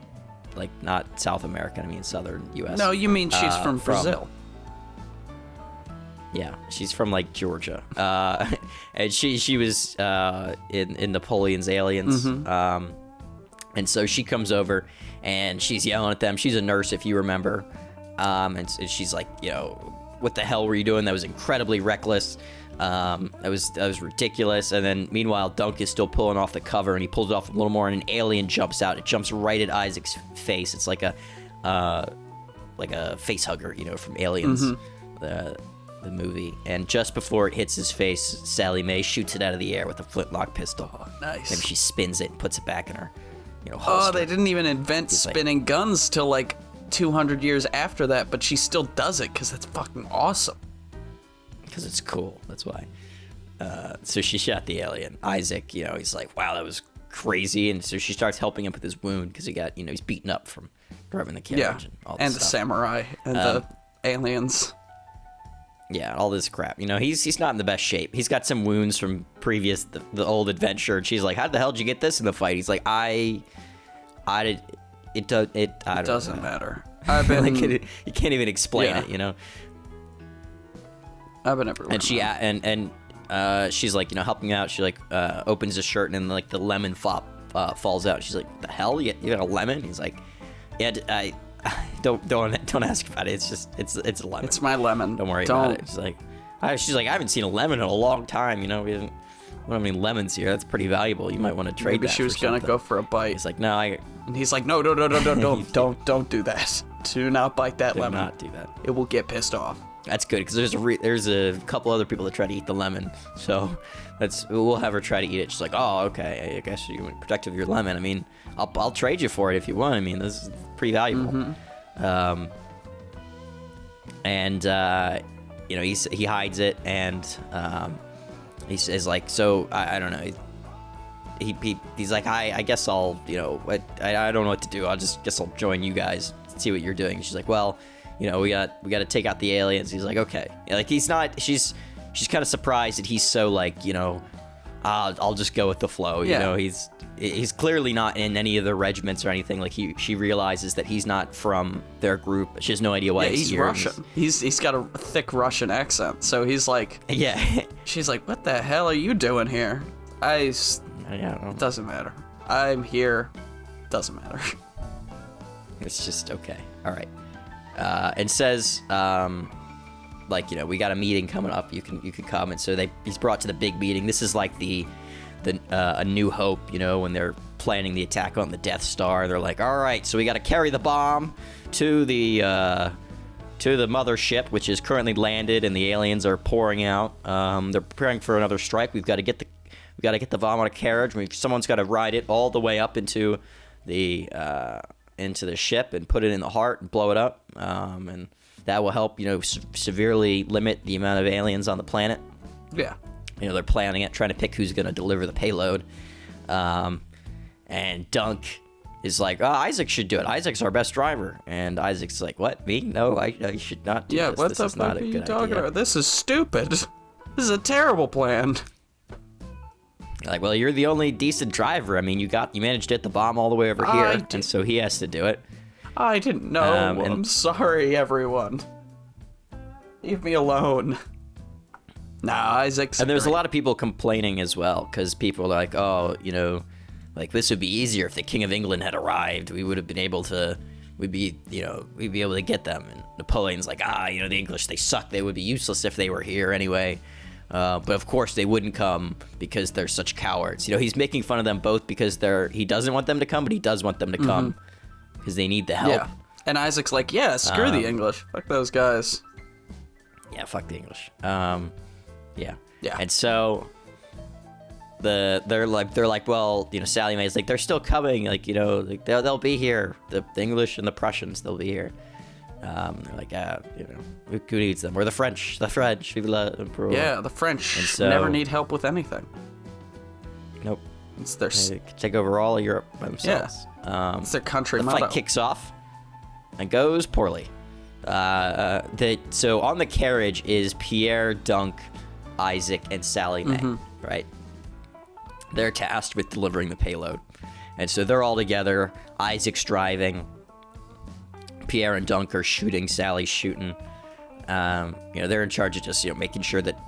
not South American, I mean Southern U.S. No, you mean she's from Brazil. Yeah, she's from Georgia. And she was in Napoleon's Aliens. And so she comes over and she's yelling at them. She's a nurse, if you remember. And she's like, what the hell were you doing? That was incredibly reckless. That was ridiculous. And then meanwhile, Dunk is still pulling off the cover, and he pulls it off a little more, and an alien jumps out. It jumps right at Isaac's face. It's like a face hugger, from Aliens, the movie. And just before it hits his face, Sally Mae shoots it out of the air with a flintlock pistol. Oh, nice. And she spins it and puts it back in her, holster. Oh, they didn't even invent spinning guns till 200 years after that, but she still does it because that's fucking awesome. Because it's cool, that's why. So she shot the alien. Isaac, he's like, wow, that was crazy. And so she starts helping him with his wound because he got, he's beaten up from driving the carriage and all this and stuff. The samurai and the aliens. Yeah, all this crap. You know, he's not in the best shape. He's got some wounds from the old adventure. And she's like, "How the hell did you get this in the fight?" He's like, It doesn't matter. I've been. Like, you can't even explain it. You know. I've been everywhere. And she's like, you know, helping out. She like opens his shirt and then like the lemon falls out. She's like, "The hell? You got a lemon?" He's like, "Yeah, I don't ask about it. It's just it's a lemon. It's my lemon. Don't worry about it." She's like, I haven't seen a lemon in a long time. You know, we don't have any lemons here. That's pretty valuable. You might want to trade Maybe that. she was gonna go for a bite. He's like, "No, And he's like, no, don't do that. Do not bite that lemon. Do not do that. It will get pissed off." That's good because there's a couple other people that try to eat the lemon, so we'll have her try to eat it. She's like, "Oh, okay. I guess you're protective of your lemon. I mean, I'll trade you for it if you want. I mean, this is pretty valuable." And you know, he hides it, and he says like, "So I don't know." He's like, I guess I'll, you know, I don't know what to do. Guess I'll join you guys, see what you're doing. And she's like, "Well, you know, we got to take out the aliens." He's like, "Okay." Like, she's kind of surprised that he's so like, you know, I'll just go with the flow. You know, he's clearly not in any of the regiments or anything. Like, she realizes that he's not from their group. She has no idea why he's here. Russian. He's got a thick Russian accent. So he's like, yeah. She's like, "What the hell are you doing here?" Doesn't matter. I'm here. Doesn't matter. It's just okay. All right. And says, like, you know, we got a meeting coming up. You can come. And so he's brought to the big meeting. This is like the A New Hope, you know, when they're planning the attack on the Death Star. They're like, "All right, so we got to carry the bomb to the mothership, which is currently landed, and the aliens are pouring out. They're preparing for another strike. We've got to get the bomb on a carriage. Someone's got to ride it all the way up into the ship and put it in the heart and blow it up. And that will help, you know, severely limit the amount of aliens on the planet." Yeah. You know, they're planning it, trying to pick who's going to deliver the payload. And Dunk is like, "Oh, Isaac should do it. Isaac's our best driver." And Isaac's like, "What? Me? No, I should not do this. Yeah, what this the is not fuck a are you good talking idea." about? This is stupid. This is a terrible plan. Like, "Well, you're the only decent driver. I mean, you managed to hit the bomb all the way over here, and so he has to do it." I didn't know. I'm sorry, everyone. Leave me alone. Nah, Isaac's. And there's a lot of people complaining as well, because people are like, "Oh, you know, like, this would be easier if the King of England had arrived. We would have been able to, we'd be able to get them." And Napoleon's like, "You know, the English, they suck. They would be useless if they were here anyway. But of course they wouldn't come because they're such cowards." You know, he's making fun of them both because he doesn't want them to come, but he does want them to come because they need the help. Yeah. And Isaac's like, "Yeah, screw the English. Fuck those guys." Yeah, fuck the English. Yeah. Yeah. And so they're like, "Well, you know," Sally Mae's like, "They're still coming. Like, you know, like they'll be here. The English and the Prussians, they'll be here." They're like, "You know, who needs them? Or the French. Vive l'Empereur." Yeah, the French never need help with anything. Nope. It's their They could take over all of Europe by themselves. Yeah. It's their country the motto. fight kicks off and goes poorly. So on the carriage is Pierre, Dunk, Isaac, and Sally Mae, right? They're tasked with delivering the payload. And so they're all together. Isaac's driving. Pierre and Dunk are shooting. Sally's shooting. You know, they're in charge of just, you know, making sure that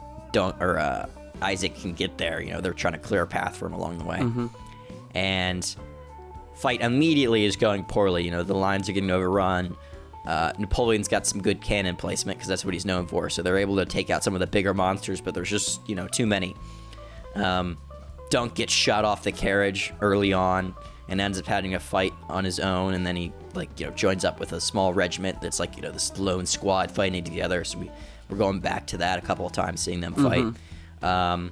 Isaac can get there. You know, they're trying to clear a path for him along the way. And fight immediately is going poorly. You know, the lines are getting overrun. Napoleon's got some good cannon placement because that's what he's known for. So they're able to take out some of the bigger monsters, but there's just, you know, too many. Dunk gets shot off the carriage early on and ends up having a fight on his own, and then he, like, you know, joins up with a small regiment that's like, you know, this lone squad fighting together. So we're going back to that a couple of times, seeing them fight.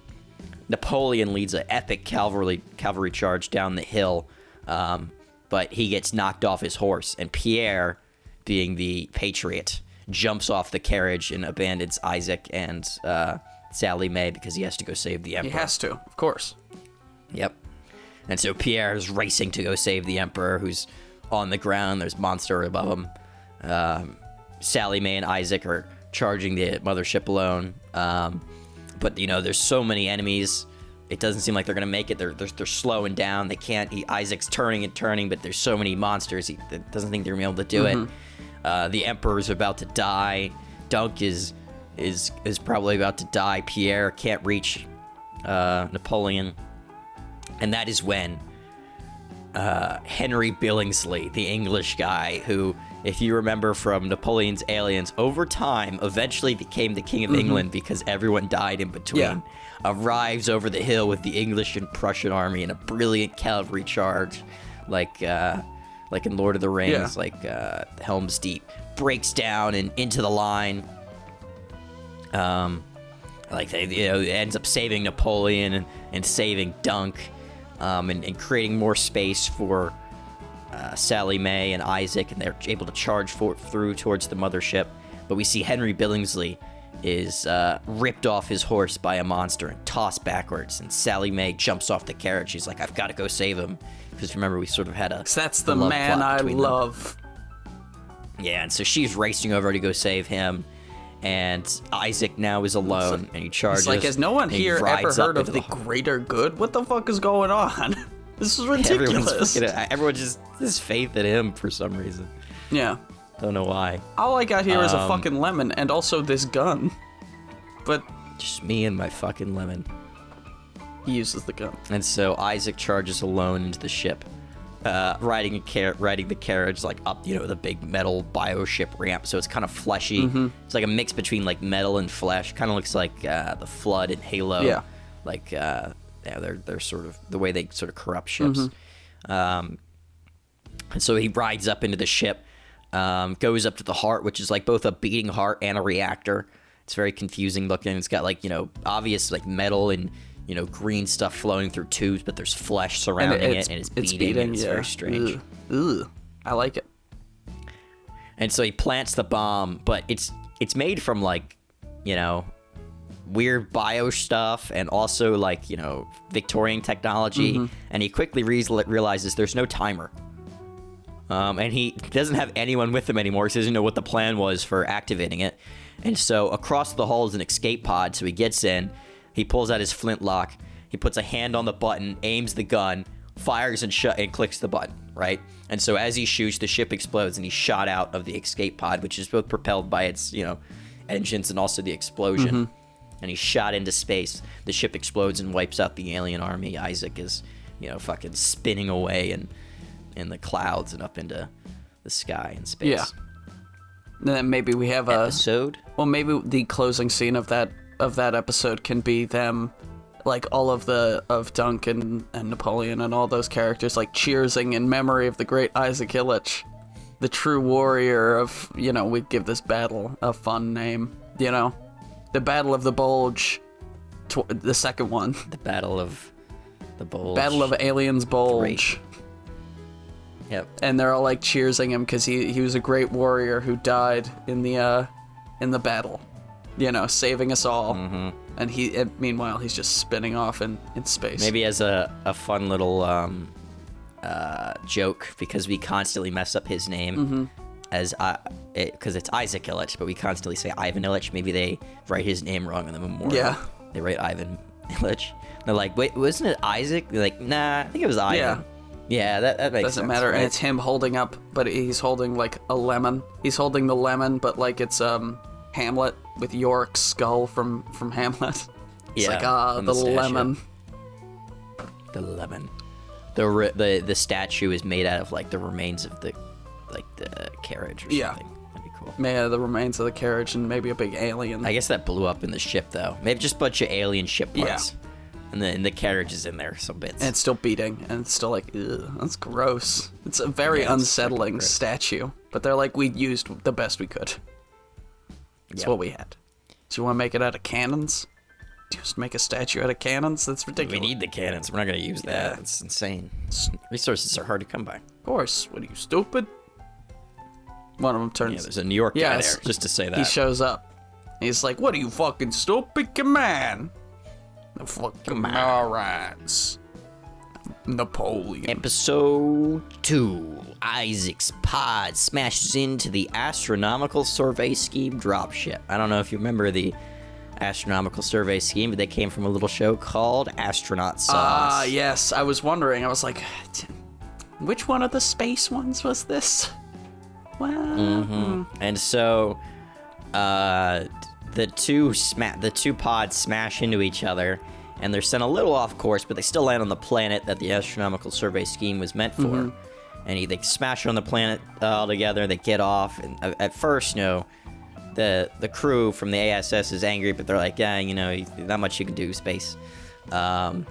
Napoleon leads an epic cavalry charge down the hill, but he gets knocked off his horse, and Pierre, being the patriot, jumps off the carriage and abandons Isaac and Sally Mae because he has to go save the Emperor. He has to, of course. Yep. And so Pierre is racing to go save the Emperor, who's on the ground. There's monster above him. Sally Mae and Isaac are charging the mothership alone. But there's so many enemies. It doesn't seem like they're gonna make it. They're slowing down. They can't. Isaac's turning and turning, but there's so many monsters. He doesn't think they're gonna be able to do it. The Emperor's about to die. Dunk is probably about to die. Pierre can't reach Napoleon, and that is when Henry Billingsley, the English guy who, if you remember from Napoleon's Aliens, over time eventually became the King of England because everyone died in between, arrives over the hill with the English and Prussian army in a brilliant cavalry charge, like in Lord of the Rings, Helm's Deep, breaks down and into the line. Ends up saving Napoleon and saving Dunk, and creating more space for Sally May and Isaac, and they're able to charge through towards the mothership. But we see Henry Billingsley is ripped off his horse by a monster and tossed backwards, and Sally May jumps off the carriage. She's like, I've got to go save him, because remember, we sort of had a that's the man I love. Yeah, and so she's racing over to go save him, and Isaac now is alone, and he charges. It's like, has no one here ever heard of the greater good? What the fuck is going on? This is ridiculous. Everyone just has faith in him for some reason. Yeah. Don't know why. All I got here is a fucking lemon and also this gun. But just me and my fucking lemon. He uses the gun. And so Isaac charges alone into the ship, riding the carriage like up, the big metal bioship ramp. So it's kind of fleshy. It's like a mix between like metal and flesh. Kind of looks like the Flood in Halo. Yeah. Like they're sort of the way they sort of corrupt ships. And so he rides up into the ship, goes up to the heart, which is like both a beating heart and a reactor. It's very confusing looking. It's got like obvious like metal and green stuff flowing through tubes, but there's flesh surrounding it, and it's beating. And it's very strange. Ugh. I like it. And so he plants the bomb, but it's made from like weird bio stuff and also like Victorian technology, and he quickly realizes there's no timer, and he doesn't have anyone with him anymore, so he doesn't know what the plan was for activating it. And so across the hall is an escape pod, so he gets in, he pulls out his flintlock, he puts a hand on the button, aims the gun, fires and clicks the button, right? And so as he shoots, the ship explodes and he's shot out of the escape pod, which is both propelled by its engines and also the explosion. And he's shot into space. The ship explodes and wipes out the alien army. Isaac is, fucking spinning away in the clouds and up into the sky and space. Yeah. And then maybe we have episode. Well, maybe the closing scene of that episode can be them, like all of Dunk and Napoleon and all those characters, like cheersing in memory of the great Isaac Illich, the true warrior of, we give this battle a fun name, The Battle of the Bulge, the second one. The Battle of the Bulge. Battle of Aliens Bulge. Great. Yep. And they're all like cheersing him because he was a great warrior who died in the battle, saving us all. And meanwhile he's just spinning off in space. Maybe as a fun little joke, because we constantly mess up his name. Because it's Isaac Illich, but we constantly say Ivan Illich. Maybe they write his name wrong in the memorial. Yeah. They write Ivan Illich. They're like, wait, wasn't it Isaac? They're like, nah, I think it was Ivan. Yeah, that makes sense. Doesn't matter. Right? And it's him holding up, but he's holding like a lemon. He's holding the lemon, but like it's Hamlet with Yorick's skull from Hamlet. It's like, the lemon. The lemon. The statue is made out of like the remains of the carriage or something. That'd be cool. Yeah, the remains of the carriage and maybe a big alien. I guess that blew up in the ship though. Maybe just a bunch of alien ship parts. Yeah. And the carriage is in there, some bits. And it's still beating, and it's still like, ugh, that's gross. It's a very unsettling statue. But they're like, we used the best we could. That's what we had. So you want to make it out of cannons? Just make a statue out of cannons? That's ridiculous. We need the cannons. We're not going to use that. It's insane. Resources are hard to come by. Of course. What are you, stupid? One of them turns... Yeah, there's a New York guy there, just to say that. He shows up. He's like, what are you, fucking stupid? Command! The fucking morons. Napoleon. Episode 2. Isaac's pod smashes into the astronomical survey scheme dropship. I don't know if you remember the astronomical survey scheme, but they came from a little show called Astronaut Sauce. Yes. I was wondering. I was like, which one of the space ones was this? Well... And so, the two pods smash into each other, and they're sent a little off course, but they still land on the planet that the astronomical survey scheme was meant for. And they smash on the planet all together. They get off, and at first, the crew from the ASS is angry, but they're like, yeah, not much you can do, space. And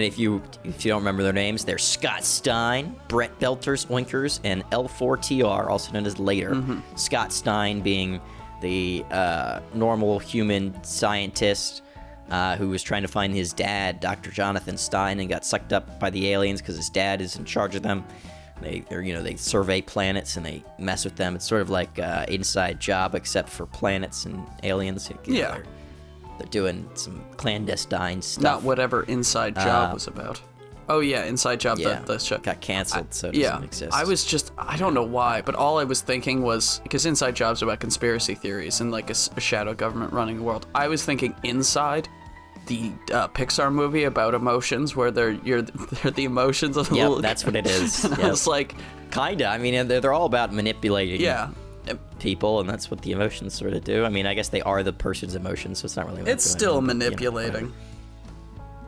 if you don't remember their names, they're Scott Stein, Brett Belters Oinkers, and L4TR, also known as Later. Scott Stein being the normal human scientist who was trying to find his dad, Dr. Jonathan Stein, and got sucked up by the aliens because his dad is in charge of them. They survey planets and they mess with them. It's sort of like Inside Job, except for planets and aliens. They're doing some clandestine stuff. Not whatever Inside Job was about. Oh yeah, Inside Job. Yeah, the show got canceled, so it doesn't exist. I don't know why, but all I was thinking was, because Inside Job's about conspiracy theories and like a shadow government running the world. I was thinking Inside, the Pixar movie about emotions, where they're the emotions of the little. That's what it is. I was like, kinda. I mean, they're all about manipulating. People, and that's what the emotions sort of do. I mean, I guess they are the person's emotions, so it's not really. It's still manipulating.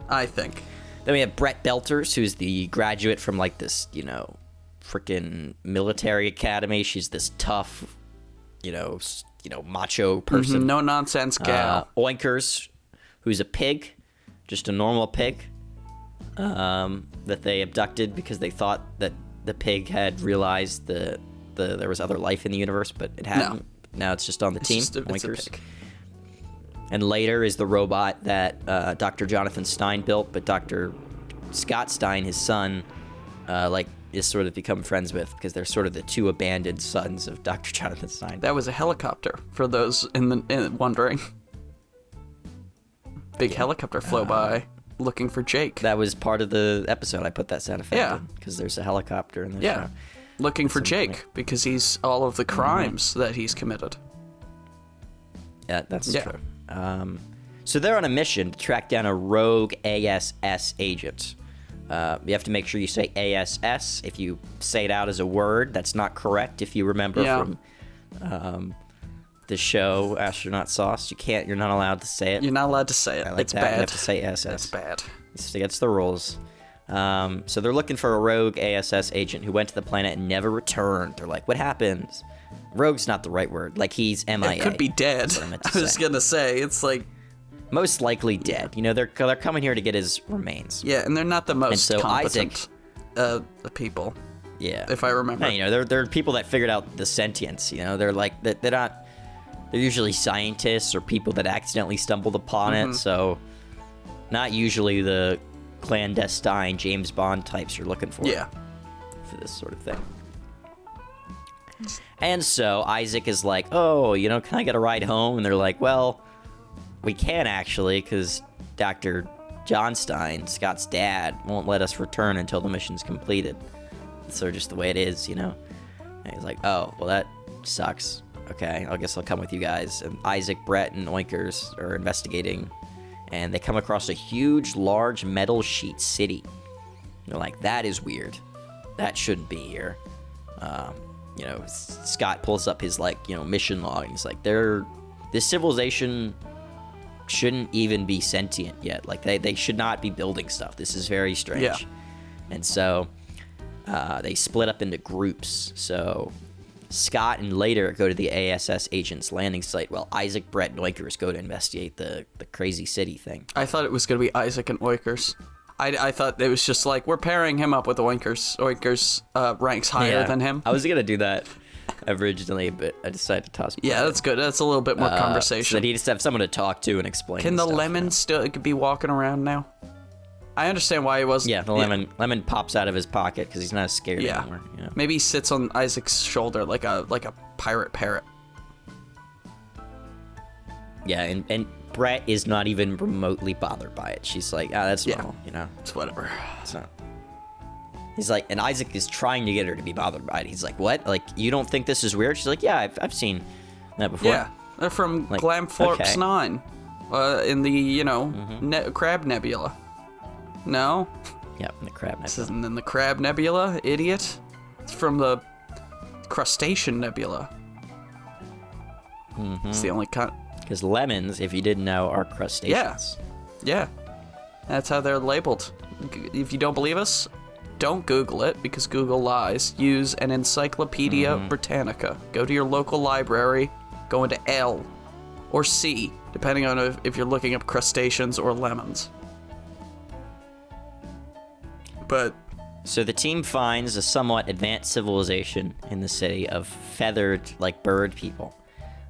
I think. Then we have Brett Belters, who's the graduate from like this, freaking military academy. She's this tough, macho person. No nonsense gal. Oinkers, who's a pig, just a normal pig, that they abducted because they thought that the pig had realized there was other life in the universe, but it hadn't. No. Now it's just on the team. Oinkers. And Later is the robot that Dr. Jonathan Stein built, but Dr. Scott Stein, his son, is sort of become friends with, because they're sort of the two abandoned sons of Dr. Jonathan Stein. That was a helicopter, for those wondering. Big helicopter flew by looking for Jake. That was part of the episode. I put that sound effect in, because there's a helicopter in the show. Looking for Jake, because he's all of the crimes that he's committed. Yeah, that's true. So they're on a mission to track down a rogue ASS agent. You have to make sure you say ASS. If you say it out as a word, that's not correct. If you remember from the show Astronaut Sauce, you're not allowed to say it. You're not allowed to say it. It's bad. You have to say ASS. That's bad. It's against the rules. So they're looking for a rogue ASS agent who went to the planet and never returned. They're like, what happened? Rogue's not the right word. Like, he's MIA. It could be dead. I was gonna say, it's like... Most likely dead. They're coming here to get his remains. Yeah, and they're not the most competent Isaac, people. Yeah. If I remember. They're people that figured out the sentience, They're like, they're not... They're usually scientists or people that accidentally stumbled upon it, so... Not usually the clandestine James Bond types you're looking for. Yeah. For this sort of thing. And so Isaac is like, oh, can I get a ride home? And they're like, well, we can actually, because Dr. John Stein, Scott's dad, won't let us return until the mission's completed. So just the way it is, And he's like, oh, well, that sucks. Okay, I guess I'll come with you guys. And Isaac, Brett, and Oinkers are investigating, and they come across a huge, large metal sheet city. They're like, that is weird. That shouldn't be here. Scott pulls up his, mission log, and he's like, this civilization shouldn't even be sentient yet. Like, they should not be building stuff. This is very strange. Yeah. And so, they split up into groups. So, Scott and Later go to the ASS agent's landing site, while Isaac, Brett, and Oinkers go to investigate the crazy city thing. I thought it was going to be Isaac and Oinkers. I thought it was just like, we're pairing him up with Oinkers. Oinkers ranks higher than him. I was going to do that originally, but I decided to toss him. Yeah, that's good. That's a little bit more conversation. So he just have someone to talk to and explain. Can the lemon still be walking around now? I understand why he wasn't. Yeah, the lemon pops out of his pocket because he's not scared anymore. Maybe he sits on Isaac's shoulder like a pirate parrot. Yeah, and Brett is not even remotely bothered by it. She's like, that's normal, you know? It's whatever. It's not. He's like, and Isaac is trying to get her to be bothered by it. He's like, what? Like, you don't think this is weird? She's like, yeah, I've seen that before. Yeah, they're from like, Glamthorpe's okay. 9, in the, Crab Nebula. No? Yep, in the Crab This Nebula. isn't in the Crab Nebula, idiot. It's from the Crustacean Nebula. It's the only kind. Because lemons, if you didn't know, are crustaceans. Yeah. That's how they're labeled. If you don't believe us, don't Google it, because Google lies. Use an Encyclopedia Britannica. Go to your local library, go into L or C, depending on if you're looking up crustaceans or lemons. But So the team finds a somewhat advanced civilization in the city of feathered, like, bird people.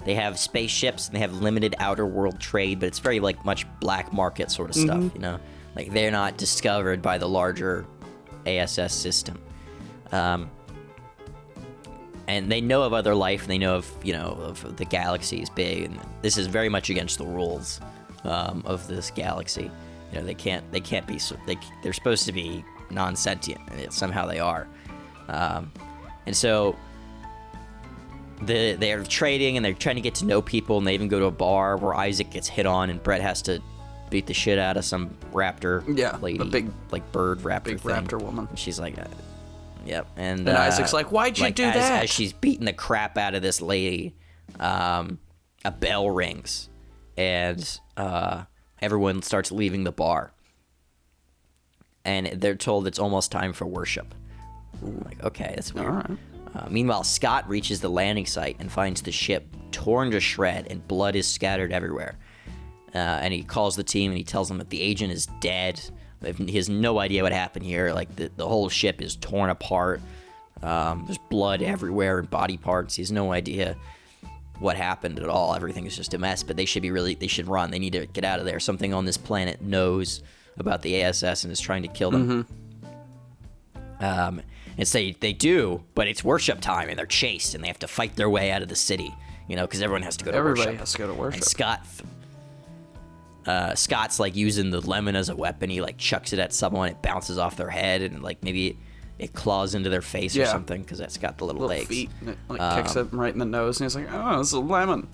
They have spaceships, and they have limited outer world trade, but it's very, like, much black market sort of stuff, you know? Like, they're not discovered by the larger ASS system. And they know of other life, and they know of, of the galaxy is big, and this is very much against the rules of this galaxy. You know, they can't be, they're supposed to be non-sentient, and yet somehow they are. And so they're trading, and they're trying to get to know people, and they even go to a bar where Isaac gets hit on, and Brett has to beat the shit out of some raptor lady, a big, like bird raptor thing. raptor woman. And she's like, yep. And Isaac's like, why'd you do that? As she's beating the crap out of this lady, a bell rings, and everyone starts leaving the bar. And they're told it's almost time for worship. I'm like, okay, that's weird. All right. Meanwhile, Scott reaches the landing site and finds the ship torn to shred, and blood is scattered everywhere. And he calls the team, and he tells them that the agent is dead. He has no idea what happened here. Like, the whole ship is torn apart. There's blood everywhere and body parts. He has no idea what happened at all. Everything is just a mess, but they should run. They need to get out of there. Something on this planet knows about the ASS and is trying to kill them. And say they do, but it's worship time, and they're chased, and they have to fight their way out of the city, because everyone has to go to worship. Everybody has to go to worship. And Scott's like using the lemon as a weapon. He like chucks it at someone, it bounces off their head, and like maybe it claws into their face or something, because it's got the little legs. Feet, and it like kicks it right in the nose, and he's like, oh, it's a lemon.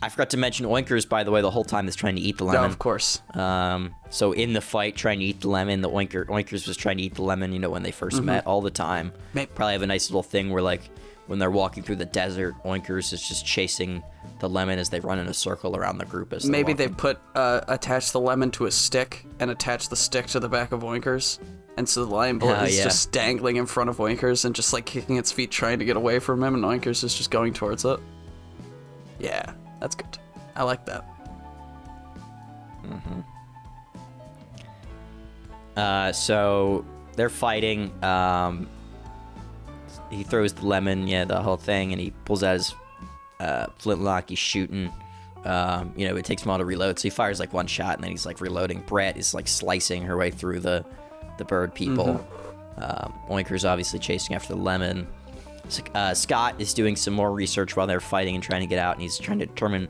I forgot to mention Oinkers, by the way, the whole time is trying to eat the lemon. No, of course. So in the fight, trying to eat the lemon, the Oinkers was trying to eat the lemon, when they first met, all the time. Probably have a nice little thing where, like, when they're walking through the desert, Oinkers is just chasing the lemon as they run in a circle around the group. As Maybe they attach the lemon to a stick and attach the stick to the back of Oinkers. And so the lion is just dangling in front of Oinkers and just, like, kicking its feet trying to get away from him, and Oinkers is just going towards it. Yeah. That's good. I like that. So they're fighting. He throws the lemon, the whole thing, and he pulls out his flintlock. He's shooting. It takes him a while to reload, so he fires like one shot, and then he's like reloading. Brett is like slicing her way through the bird people. Oinker's obviously chasing after the lemon. Scott is doing some more research while they're fighting and trying to get out, and he's trying to determine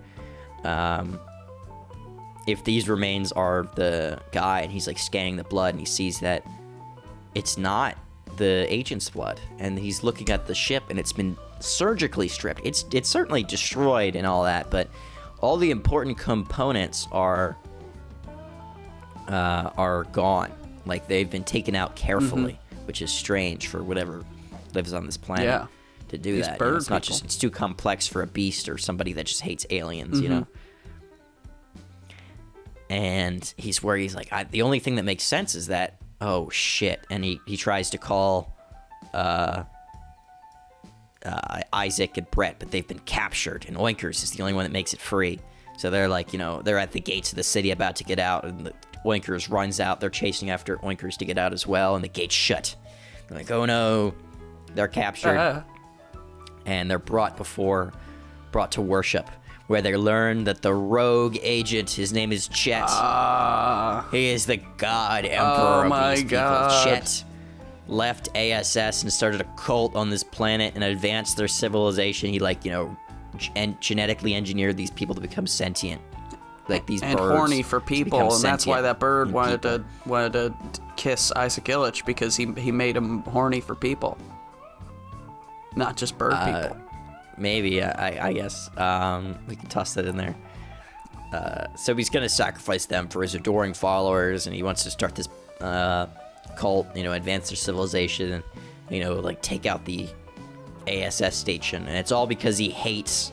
if these remains are the guy, and he's like scanning the blood, and he sees that it's not the agent's blood, and he's looking at the ship, and it's been surgically stripped. It's certainly destroyed and all that, but all the important components are gone. Like, they've been taken out carefully, which is strange for whatever lives on this planet to do that. It's not just, it's too complex for a beast or somebody that just hates aliens, And he's where he's like, the only thing that makes sense is that, oh shit, and he tries to call Isaac and Brett, but they've been captured, and Oinkers is the only one that makes it free. So they're like, they're at the gates of the city about to get out, and the Oinkers runs out. They're chasing after Oinkers to get out as well, and the gate's shut. They're like, oh no. They're captured, and they're brought to worship, where they learn that the rogue agent, his name is Chet. He is the god emperor of these people. Chet left ASS and started a cult on this planet and advanced their civilization. He and genetically engineered these people to become sentient, like these and birds horny for people, and that's why that bird wanted people. to kiss Isaac Illich, because he made him horny for people, not just bird people. Maybe, I guess. We can toss that in there. So he's going to sacrifice them for his adoring followers, and he wants to start this cult, advance their civilization, and, like, take out the ASS station. And it's all because he hates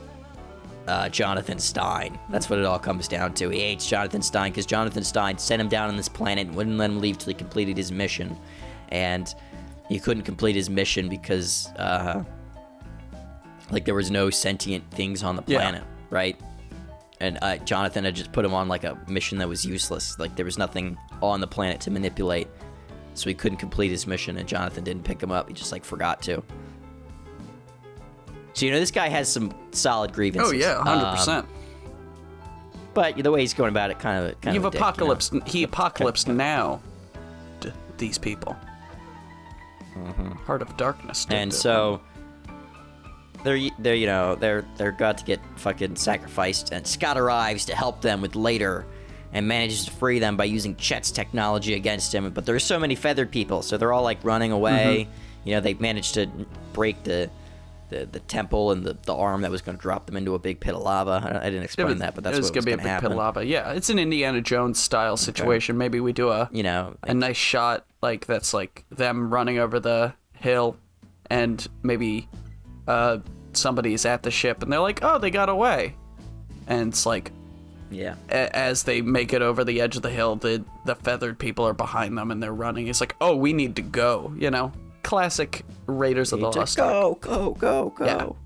Jonathan Stein. That's what it all comes down to. He hates Jonathan Stein because Jonathan Stein sent him down on this planet and wouldn't let him leave till he completed his mission. And he couldn't complete his mission because, there was no sentient things on the planet, right? And Jonathan had just put him on, like, a mission that was useless. Like, there was nothing on the planet to manipulate. So he couldn't complete his mission, and Jonathan didn't pick him up. He just, forgot to. So, this guy has some solid grievances. Oh, yeah, 100%. But the way he's going about it, kind of He he apocalypsed now these people. Mm-hmm. Heart of Darkness. And so they're got to get fucking sacrificed, and Scott arrives to help them with later and manages to free them by using Chet's technology against him. But there's so many feathered people, so they're all running away. Mm-hmm. They managed to break the temple and the arm that was going to drop them into a big pit of lava. I didn't explain that, but that's what was going to happen. It's going to be a big pit of lava. Yeah, it's an Indiana Jones style situation. Okay. Maybe we do a nice shot that's them running over the hill, and maybe somebody's at the ship, and they're like, oh, they got away. And it's as they make it over the edge of the hill, the feathered people are behind them, and they're running. It's like, oh, we need to go, Classic Raiders of the Lost Ark. Go.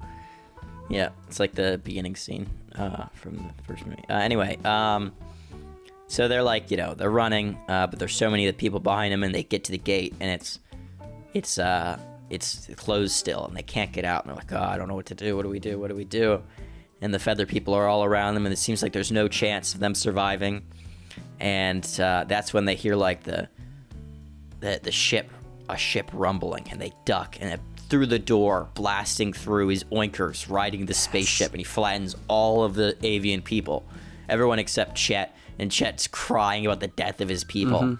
Yeah, it's like the beginning scene from the first movie. Anyway, so they're they're running, but there's so many of the people behind them, and they get to the gate, and it's closed still, and they can't get out, and they're like, oh, I don't know what to do. What do we do? And the feather people are all around them, and it seems like there's no chance of them surviving. And that's when they hear the ship rumbling, and they duck, and through the door, blasting through, is Oinkers riding the spaceship, and he flattens all of the avian people, everyone except Chet, and Chet's crying about the death of his people. Mm-hmm.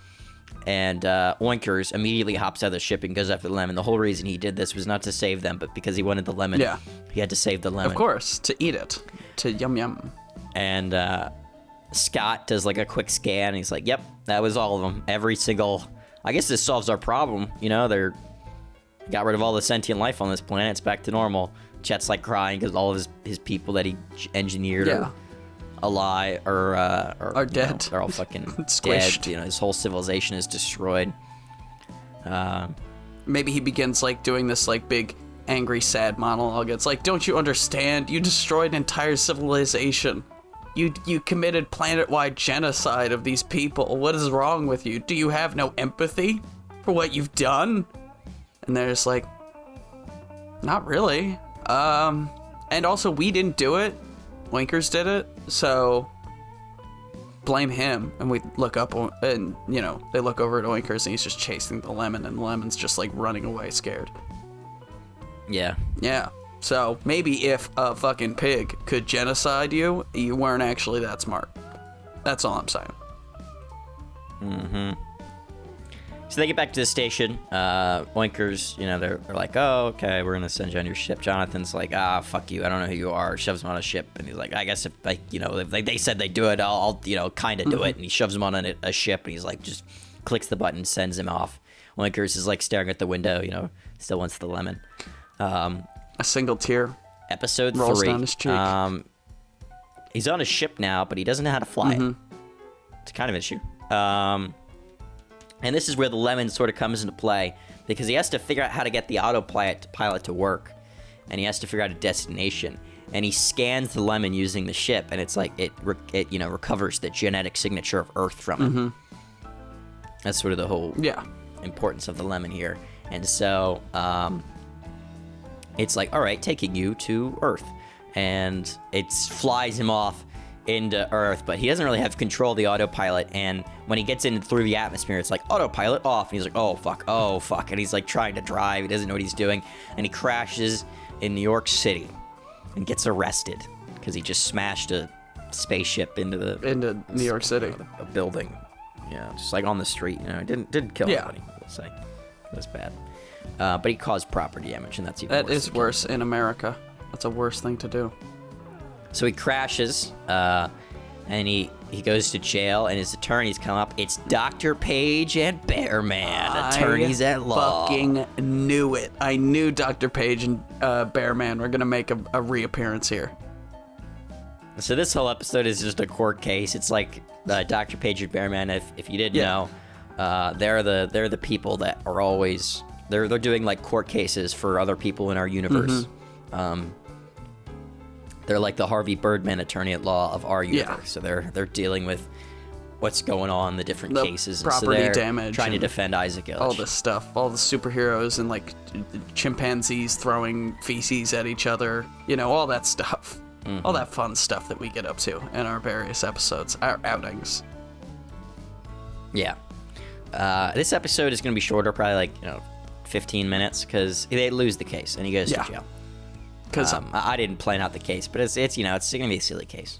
And Oinkers immediately hops out of the ship and goes after the lemon. The whole reason he did this was not to save them, but because he wanted the lemon. Yeah. He had to save the lemon. Of course, to eat it. To yum. And Scott does a quick scan, and he's like, yep, that was all of them. Every single... I guess this solves our problem. They're got rid of all the sentient life on this planet. It's back to normal. Chet's crying because all of his people that he engineered are alive or are dead. They're all fucking dead. His whole civilization is destroyed. Maybe he begins doing this big angry sad monologue. It's don't you understand? You destroyed an entire civilization. You committed planet-wide genocide of these people. What is wrong with you? Do you have no empathy for what you've done? And they're just not really. And also, we didn't do it. Winkers did it. So, blame him. And we look up, and, they look over at Oinkers, and he's just chasing the lemon, and the lemon's just, running away scared. Yeah. Yeah. So, maybe if a fucking pig could genocide you, you weren't actually that smart. That's all I'm saying. Mm-hmm. So they get back to the station. Oinkers, they're like, oh, okay, we're going to send you on your ship. Jonathan's like, fuck you, I don't know who you are. Shoves him on a ship, and he's like, I guess if they said they do it, I'll kind of do it. And he shoves him on a ship, and he's like, just clicks the button, sends him off. Oinkers is staring at the window, still wants the lemon. A single tear Episode rolls 3. down his cheek. He's on a ship now, but he doesn't know how to fly it. It's kind of an issue. And this is where the lemon sort of comes into play, because he has to figure out how to get the autopilot to work, and he has to figure out a destination. And he scans the lemon using the ship, and it's it recovers the genetic signature of Earth from it. Mm-hmm. That's sort of the whole importance of the lemon here. And so it's all right, taking you to Earth. And it flies him off into Earth, but he doesn't really have control of the autopilot. And when he gets in through the atmosphere, it's autopilot off. And he's like, oh, fuck. And he's trying to drive. He doesn't know what he's doing. And he crashes in New York City. and gets arrested because he just smashed a spaceship into New York City, a building. Yeah, just like on the street. Didn't kill anybody. We'll say it was bad, but he caused property damage, and that's even worse. That is worse in America. That's a worse thing to do. So he crashes, and he goes to jail, and his attorneys come up. It's Dr. Page and Bearman, attorneys at law. Fucking knew it. I knew Dr. Page and Bearman were gonna make a reappearance here. So this whole episode is just a court case. It's like Dr. Page and Bearman. If you didn't know, they're the people that are always they're doing like court cases for other people in our universe. They're like the Harvey Birdman attorney at law of our universe. So they're dealing with what's going on, the different cases, property and so damage, trying to defend Isaac Illich. All this stuff, all the superheroes and like chimpanzees throwing feces at each other. All that stuff. All that fun stuff that we get up to in our various episodes, our outings. Yeah. This episode is going to be shorter, probably like 15 minutes, because they lose the case and he goes to jail. Because I didn't plan out the case, but it's going to be a silly case.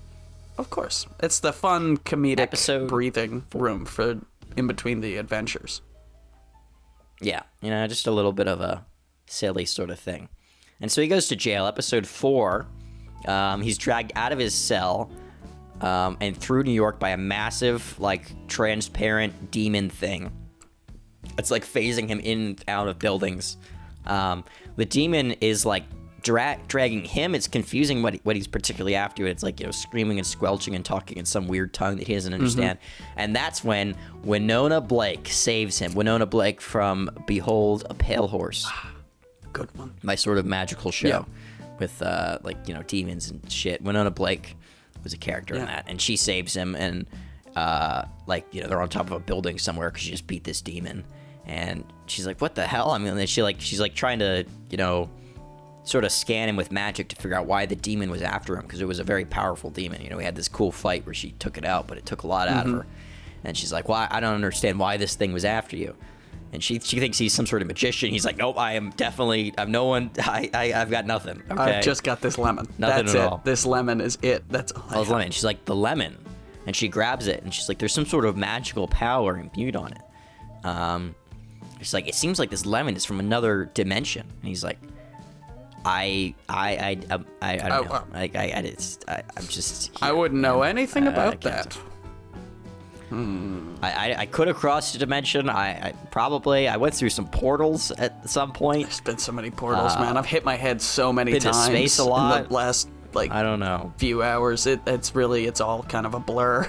Of course, it's the fun comedic Episode breathing room for in between the adventures. Yeah, just a little bit of a silly sort of thing. And so he goes to jail. Episode 4. He's dragged out of his cell and through New York by a massive, like, transparent demon thing. It's like phasing him in and out of buildings. The demon is like dragging him. It's confusing what he's particularly after. It's like screaming and squelching and talking in some weird tongue that he doesn't understand. And that's when Winona Blake saves him. Winona Blake from Behold a Pale Horse. Good one. My sort of magical show. With demons and shit. Winona Blake was a character in that, and she saves him, and they're on top of a building somewhere because she just beat this demon, and she's like, "What the hell?" I mean, she's trying to sort of scan him with magic to figure out why the demon was after him, because it was a very powerful demon. We had this cool fight where she took it out, but it took a lot out of her, and she's like, "Why? I don't understand why this thing was after you." And she thinks he's some sort of magician. He's like, nope, I'm no one. I've got nothing. Okay? I've just got this lemon. Nothing That's at it. all. This lemon is it. That's all. Oh, lemon. She's like, the lemon. And she grabs it, and she's like, there's some sort of magical power imbued on it. She's like, it seems like this lemon is from another dimension. And he's like, I don't know. I'm just. I wouldn't know anything about that. I could have crossed a dimension. I went through some portals at some point. There's been so many portals, man. I've hit my head so many been times to space a lot. in the last I don't know, few hours. It's all kind of a blur.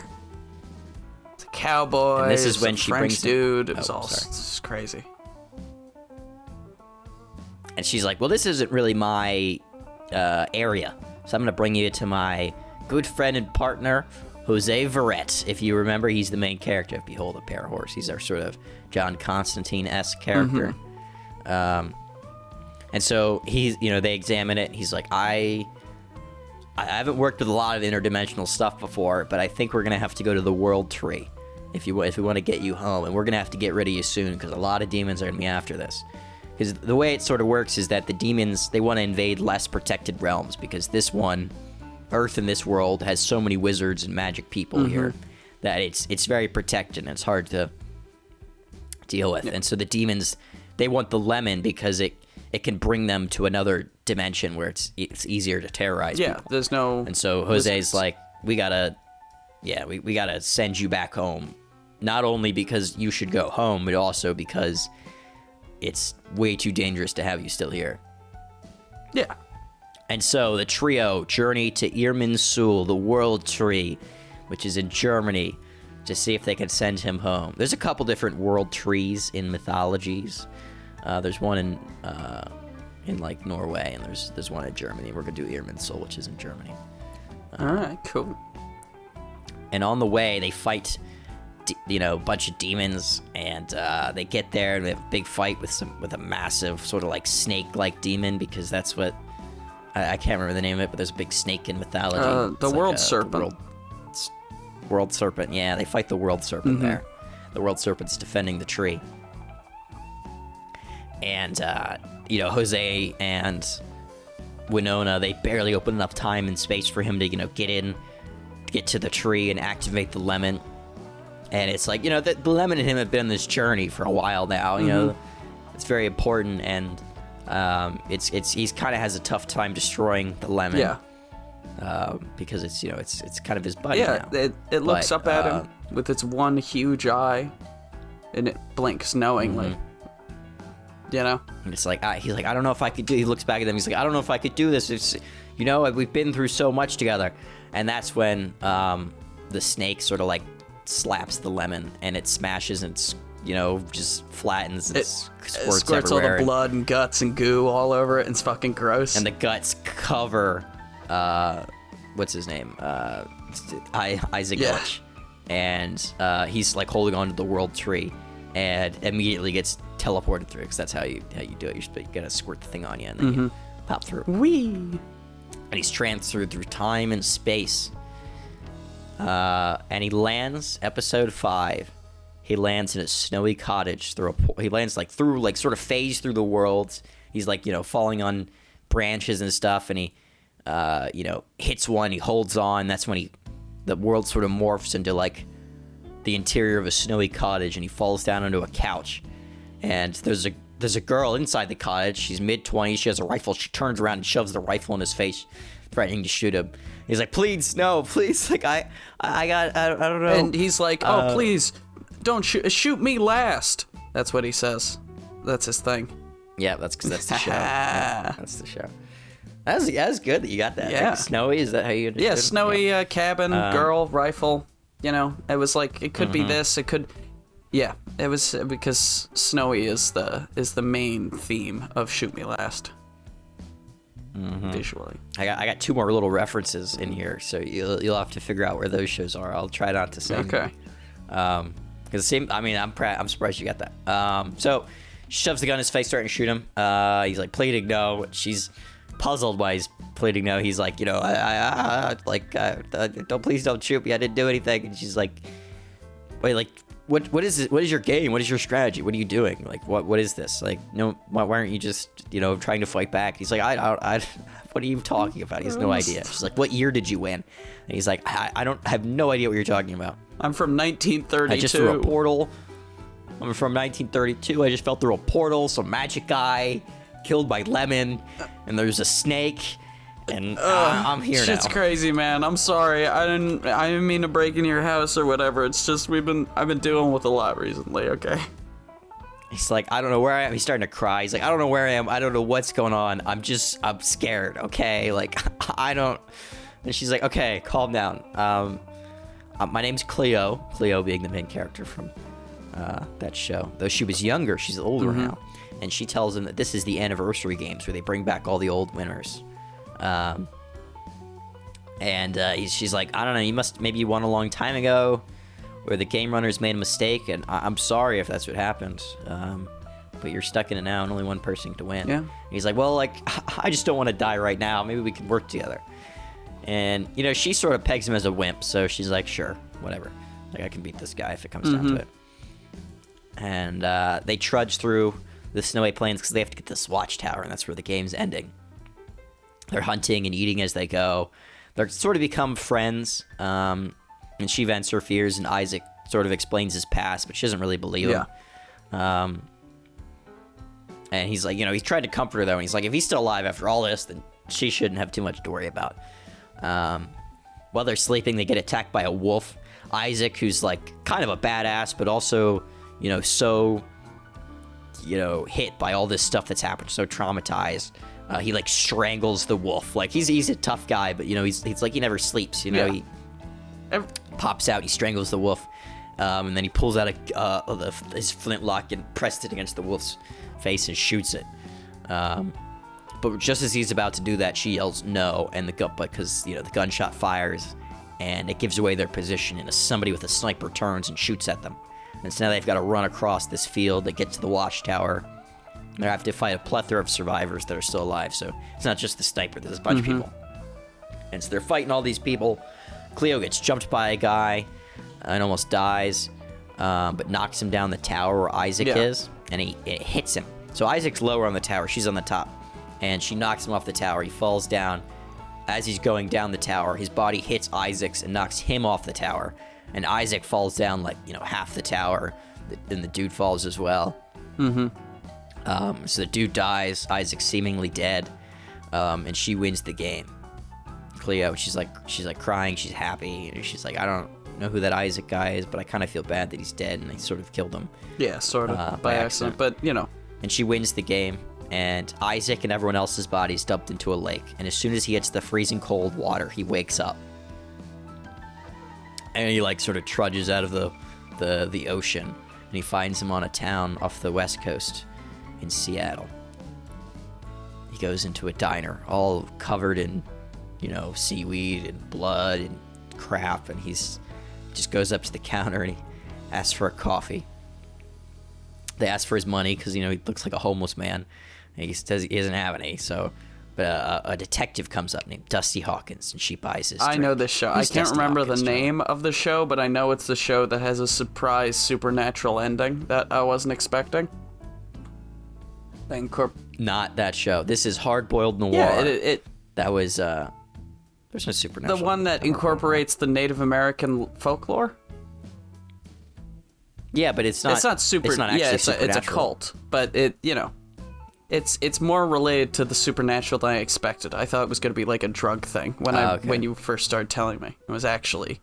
It's a cowboy. And this is when she French brings dude. It was it's crazy. And she's like, well, this isn't really my area, so I'm gonna bring you to my good friend and partner, Jose Verrett. If you remember, he's the main character of Behold a Pale Horse. He's our sort of John Constantine-esque character. And so they examine it. He's like, I haven't worked with a lot of interdimensional stuff before, but I think we're gonna have to go to the World Tree if we want to get you home, and we're gonna have to get rid of you soon because a lot of demons are gonna be after this. Because the way it sort of works is that the demons, they want to invade less protected realms, because this one, Earth in this world, has so many wizards and magic people here that it's very protected and it's hard to deal with. And so the demons, they want the lemon because it can bring them to another dimension where it's easier to terrorize people. There's no. And so Jose's like, we gotta send you back home, not only because you should go home, but also because it's way too dangerous to have you still here. Yeah. And so the trio journey to Irminsul, the World Tree, which is in Germany, to see if they can send him home. There's a couple different world trees in mythologies. There's one in like Norway, and there's one in Germany. We're gonna do Irminsul, which is in Germany. All right, cool. And on the way, they fight, a bunch of demons, and they get there and they have a big fight with a massive sort of like snake-like demon, because that's what. I can't remember the name of it, but there's a big snake in mythology. The World Serpent. World Serpent, yeah. They fight the World Serpent there. The World Serpent's defending the tree. And, Jose and Winona, they barely open enough time and space for him to, get to the tree and activate the lemon. And it's like, the lemon and him have been on this journey for a while now. It's very important, and he's kind of has a tough time destroying the lemon. Yeah. Because it's kind of his buddy now. Yeah, it looks up at him with its one huge eye, and it blinks knowingly. And it's like, he's like, I don't know if I could do. He looks back at them. He's like, I don't know if I could do this. It's, we've been through so much together. And that's when the snake sort of like slaps the lemon, and it smashes and just flattens and squirts all the blood and guts and goo all over it, and it's fucking gross. And the guts cover what's his name, Isaac Illich, and he's like holding on to the world tree, and immediately gets teleported through, because that's how you do it. You gotta squirt the thing on you, and then you pop through. Wee. And he's transferred through time and space. And he lands, episode 5. He lands in a snowy cottage he lands like through, like sort of phased through the worlds. He's like, falling on branches and stuff, and he, hits one, he holds on. That's when the world sort of morphs into like the interior of a snowy cottage, and he falls down onto a couch. And there's a girl inside the cottage. She's mid-20s. She has a rifle. She turns around and shoves the rifle in his face, threatening to shoot him. He's like, please, no, please. Like, I don't know. And he's like, oh, please, don't shoot me last. That's what he says. That's his thing. Yeah, that's the show. Yeah, that's the show. That's good that you got that. Yeah. Like, snowy, is that how you understood? Yeah, snowy cabin, girl, rifle. It was like, it could be this, it could... Yeah, it was because snowy is the main theme of Shoot Me Last. Visually. I got 2 more little references in here, so you'll have to figure out where those shows are. I'll try not to say. Okay. Because I'm surprised you got that. So she shoves the gun in his face, starting to shoot him. He's like pleading no. She's puzzled why he's pleading no. He's like, please don't shoot me. I didn't do anything. And she's like, wait, like. What is it? What is your game? What is your strategy? What are you doing? Like, what is this? Like, no, why aren't you just, trying to fight back? He's like, I what are you talking about? He has no idea. She's like, what year did you win? And he's like, I have no idea what you're talking about. I'm from 1932. I just threw a portal. I'm from 1932. I just fell through a portal. Some magic guy killed by lemon, and there's a snake. And I'm here now. Shit's crazy, man. I'm sorry. I didn't mean to break into your house or whatever. It's just I've been dealing with a lot recently. Okay. He's like, I don't know where I am. He's starting to cry. He's like, I don't know where I am. I don't know what's going on. I'm scared. Okay. Like, I don't. And she's like, okay, calm down. My name's Cleo. Cleo being the main character from that show. Though she was younger, she's older now. And she tells him that this is the anniversary games where they bring back all the old winners. She's like, I don't know, maybe you won a long time ago, or the game runners made a mistake, and I'm sorry if that's what happened, but you're stuck in it now, and only one person to win. Yeah. And he's like, well, like, I just don't want to die right now, maybe we can work together. And, she sort of pegs him as a wimp, so she's like, sure, whatever, like, I can beat this guy if it comes down to it. And they trudge through the snowy plains, because they have to get this watchtower, and that's where the game's ending. They're hunting and eating as they go. They're sort of become friends, and she vents her fears, and Isaac sort of explains his past, but she doesn't really believe him. And he's like, he's tried to comfort her, though, and he's like, if he's still alive after all this, then she shouldn't have too much to worry about. While they're sleeping, they get attacked by a wolf. Isaac, who's, like, kind of a badass, but also, so, hit by all this stuff that's happened, so traumatized. He like strangles the wolf. Like he's a tough guy, but he's like he never sleeps. He pops out, he strangles the wolf, and then he pulls out his flintlock and presses it against the wolf's face and shoots it. But just as he's about to do that, she yells no, and because the gunshot fires, and it gives away their position, and somebody with a sniper turns and shoots at them. And so now they've got to run across this field to get to the watchtower. They have to fight a plethora of survivors that are still alive, so it's not just the sniper, there's a bunch of people. And so they're fighting all these people. Cleo gets jumped by a guy and almost dies, but knocks him down the tower where Isaac is, and it hits him. So Isaac's lower on the tower, she's on the top. and she knocks him off the tower. He falls down. As he's going down the tower, his body hits Isaac's and knocks him off the tower. And Isaac falls down like, half the tower. And the dude falls as well. So the dude dies. Isaac's seemingly dead. And she wins the game. Cleo, she's like crying. She's happy. And she's like, I don't know who that Isaac guy is, but I kind of feel bad that he's dead and they sort of killed him. Yeah, sort of by accident. But, And she wins the game. And Isaac and everyone else's bodies dumped into a lake. And as soon as he hits the freezing cold water, he wakes up. And he like sort of trudges out of the ocean. And he finds him on a town off the west coast in Seattle. He goes into a diner all covered in, seaweed and blood and crap. And just goes up to the counter and he asks for a coffee. They ask for his money because, he looks like a homeless man. And he says he doesn't have any, so... But a detective comes up named Dusty Hawkins, and she buys his drink. I know this show. I can't remember the name of the show, but I know it's the show that has a surprise supernatural ending that I wasn't expecting. Not that show. This is Hard Boiled Noir. Yeah, That was... There's no supernatural. The one that incorporates the Native American folklore? Yeah, but it's not... It's not super... It's not actually it's a cult, but it, It's more related to the supernatural than I expected. I thought it was going to be like a drug thing when you first started telling me. It was actually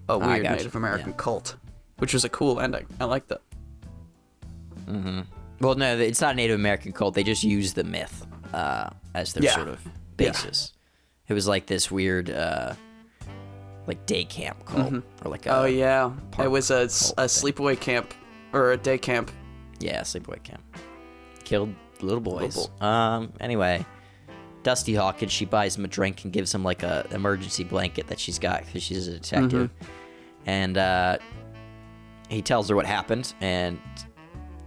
a weird Native American cult, which was a cool ending. I liked that. Mm-hmm. Well, no, it's not a Native American cult. They just use the myth as their sort of basis. Yeah. It was like this weird, like day camp cult, or like a it was a sleepaway camp or a day camp. Yeah, sleepaway camp. Killed little boys. Anyway, Dusty Hawkins, she buys him a drink and gives him like a emergency blanket that she's got because she's a detective. And he tells her what happened and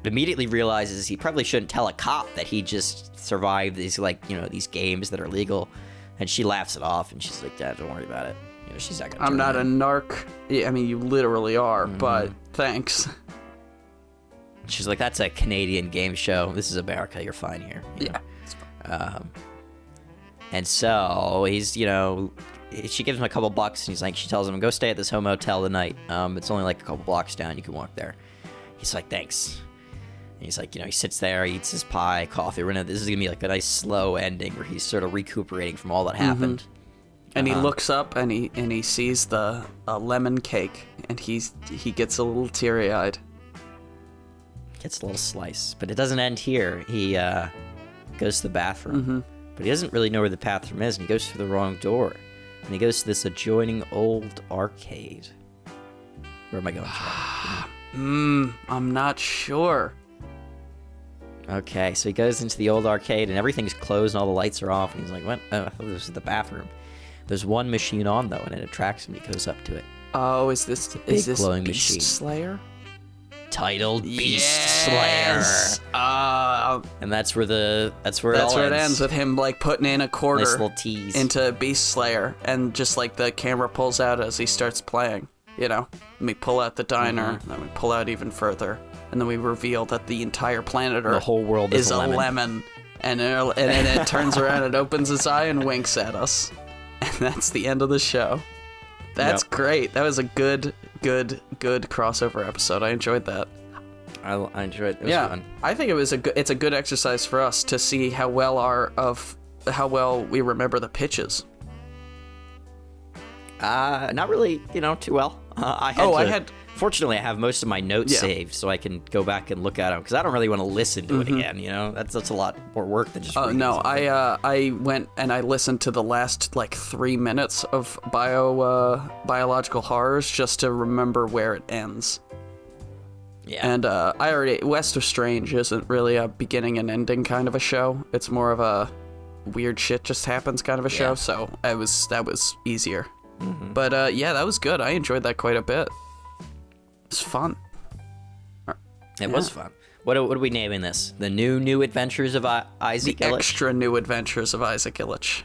immediately realizes he probably shouldn't tell a cop that he just survived these these games that are legal. And she laughs it off and she's like, Dad, don't worry about it. She's not gonna I'm not a narc. Yeah, I mean, you literally are, but thanks. She's like, that's a Canadian game show. This is America. You're fine here. Yeah. And so he's, she gives him a couple bucks, and she tells him, go stay at this home motel tonight. It's only like a couple blocks down. You can walk there. He's like, thanks. And he's like, he sits there, he eats his pie, coffee. This is going to be like a nice slow ending where he's sort of recuperating from all that happened. And he looks up and he sees the lemon cake, and he gets a little teary-eyed. Gets a little slice, but it doesn't end here. He goes to the bathroom, but he doesn't really know where the bathroom is, and he goes through the wrong door, and he goes to this adjoining old arcade. Where am I going? I'm not sure. Okay, so he goes into the old arcade, and everything's closed, and all the lights are off, and he's like, what? Oh, I thought this was the bathroom. There's one machine on, though, and it attracts him. He goes up to it. Oh, is this glowing Beast machine. Slayer? Titled Beast Slayer. And that's where it ends with him like putting in a quarter nice little tease into Beast Slayer, and just like the camera pulls out as he starts playing. And we pull out the diner, and then we pull out even further, and then we reveal that the entire planet Earth, the whole world is a lemon. And then it turns around and opens its eye and winks at us, and that's the end of the show. That's great. That was a good crossover episode. I enjoyed that. I enjoyed it. It was fun. I think it's a good exercise for us to see how well we remember the pitches. Not really, too well. Fortunately, I have most of my notes saved, so I can go back and look at them, because I don't really want to listen to it again, That's a lot more work than just reading no, I went and I listened to the last, 3 minutes of biological horrors just to remember where it ends. Yeah. And West of Strange isn't really a beginning and ending kind of a show. It's more of a weird shit just happens kind of a show, so that was easier. But that was good. I enjoyed that quite a bit. It's fun. It was fun. What are we naming this? The new adventures of Isaac Illich? The extra new adventures of Isaac Illich.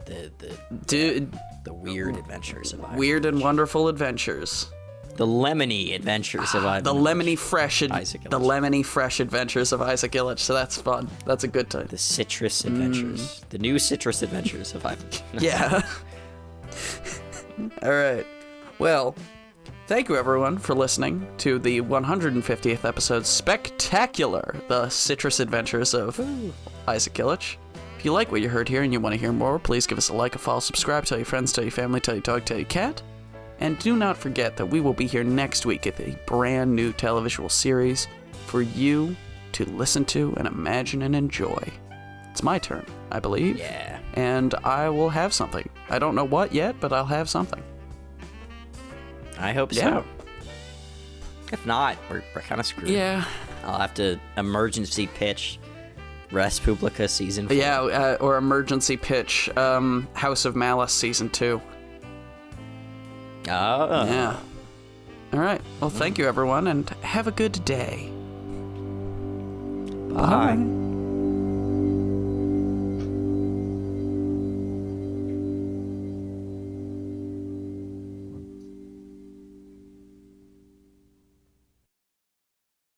The weird adventures of Isaac Weird and wonderful adventures. The lemony adventures of Isaac. The lemony fresh, Isaac Illich. the lemony fresh adventures of Isaac Illich. So that's fun. That's a good time. The citrus adventures. The new citrus adventures of Isaac. Yeah. All right. Well, thank you everyone for listening to the 150th episode Spectacular, the citrus adventures of Isaac Illich. If you like what you heard here and you want to hear more, please give us a like, a follow, subscribe, tell your friends, tell your family, tell your dog, tell your cat. And do not forget that we will be here next week at a brand new televisual series for you to listen to and imagine and enjoy. It's my turn, I believe. Yeah. And I will have something. I don't know what yet, but I'll have something. I hope so. Yeah. If not, we're kind of screwed. Yeah. I'll have to emergency pitch Res Publica Season 4. Yeah, or emergency pitch House of Malice Season 2. Oh. Yeah. All right. Well, thank you, everyone, and have a good day. Bye.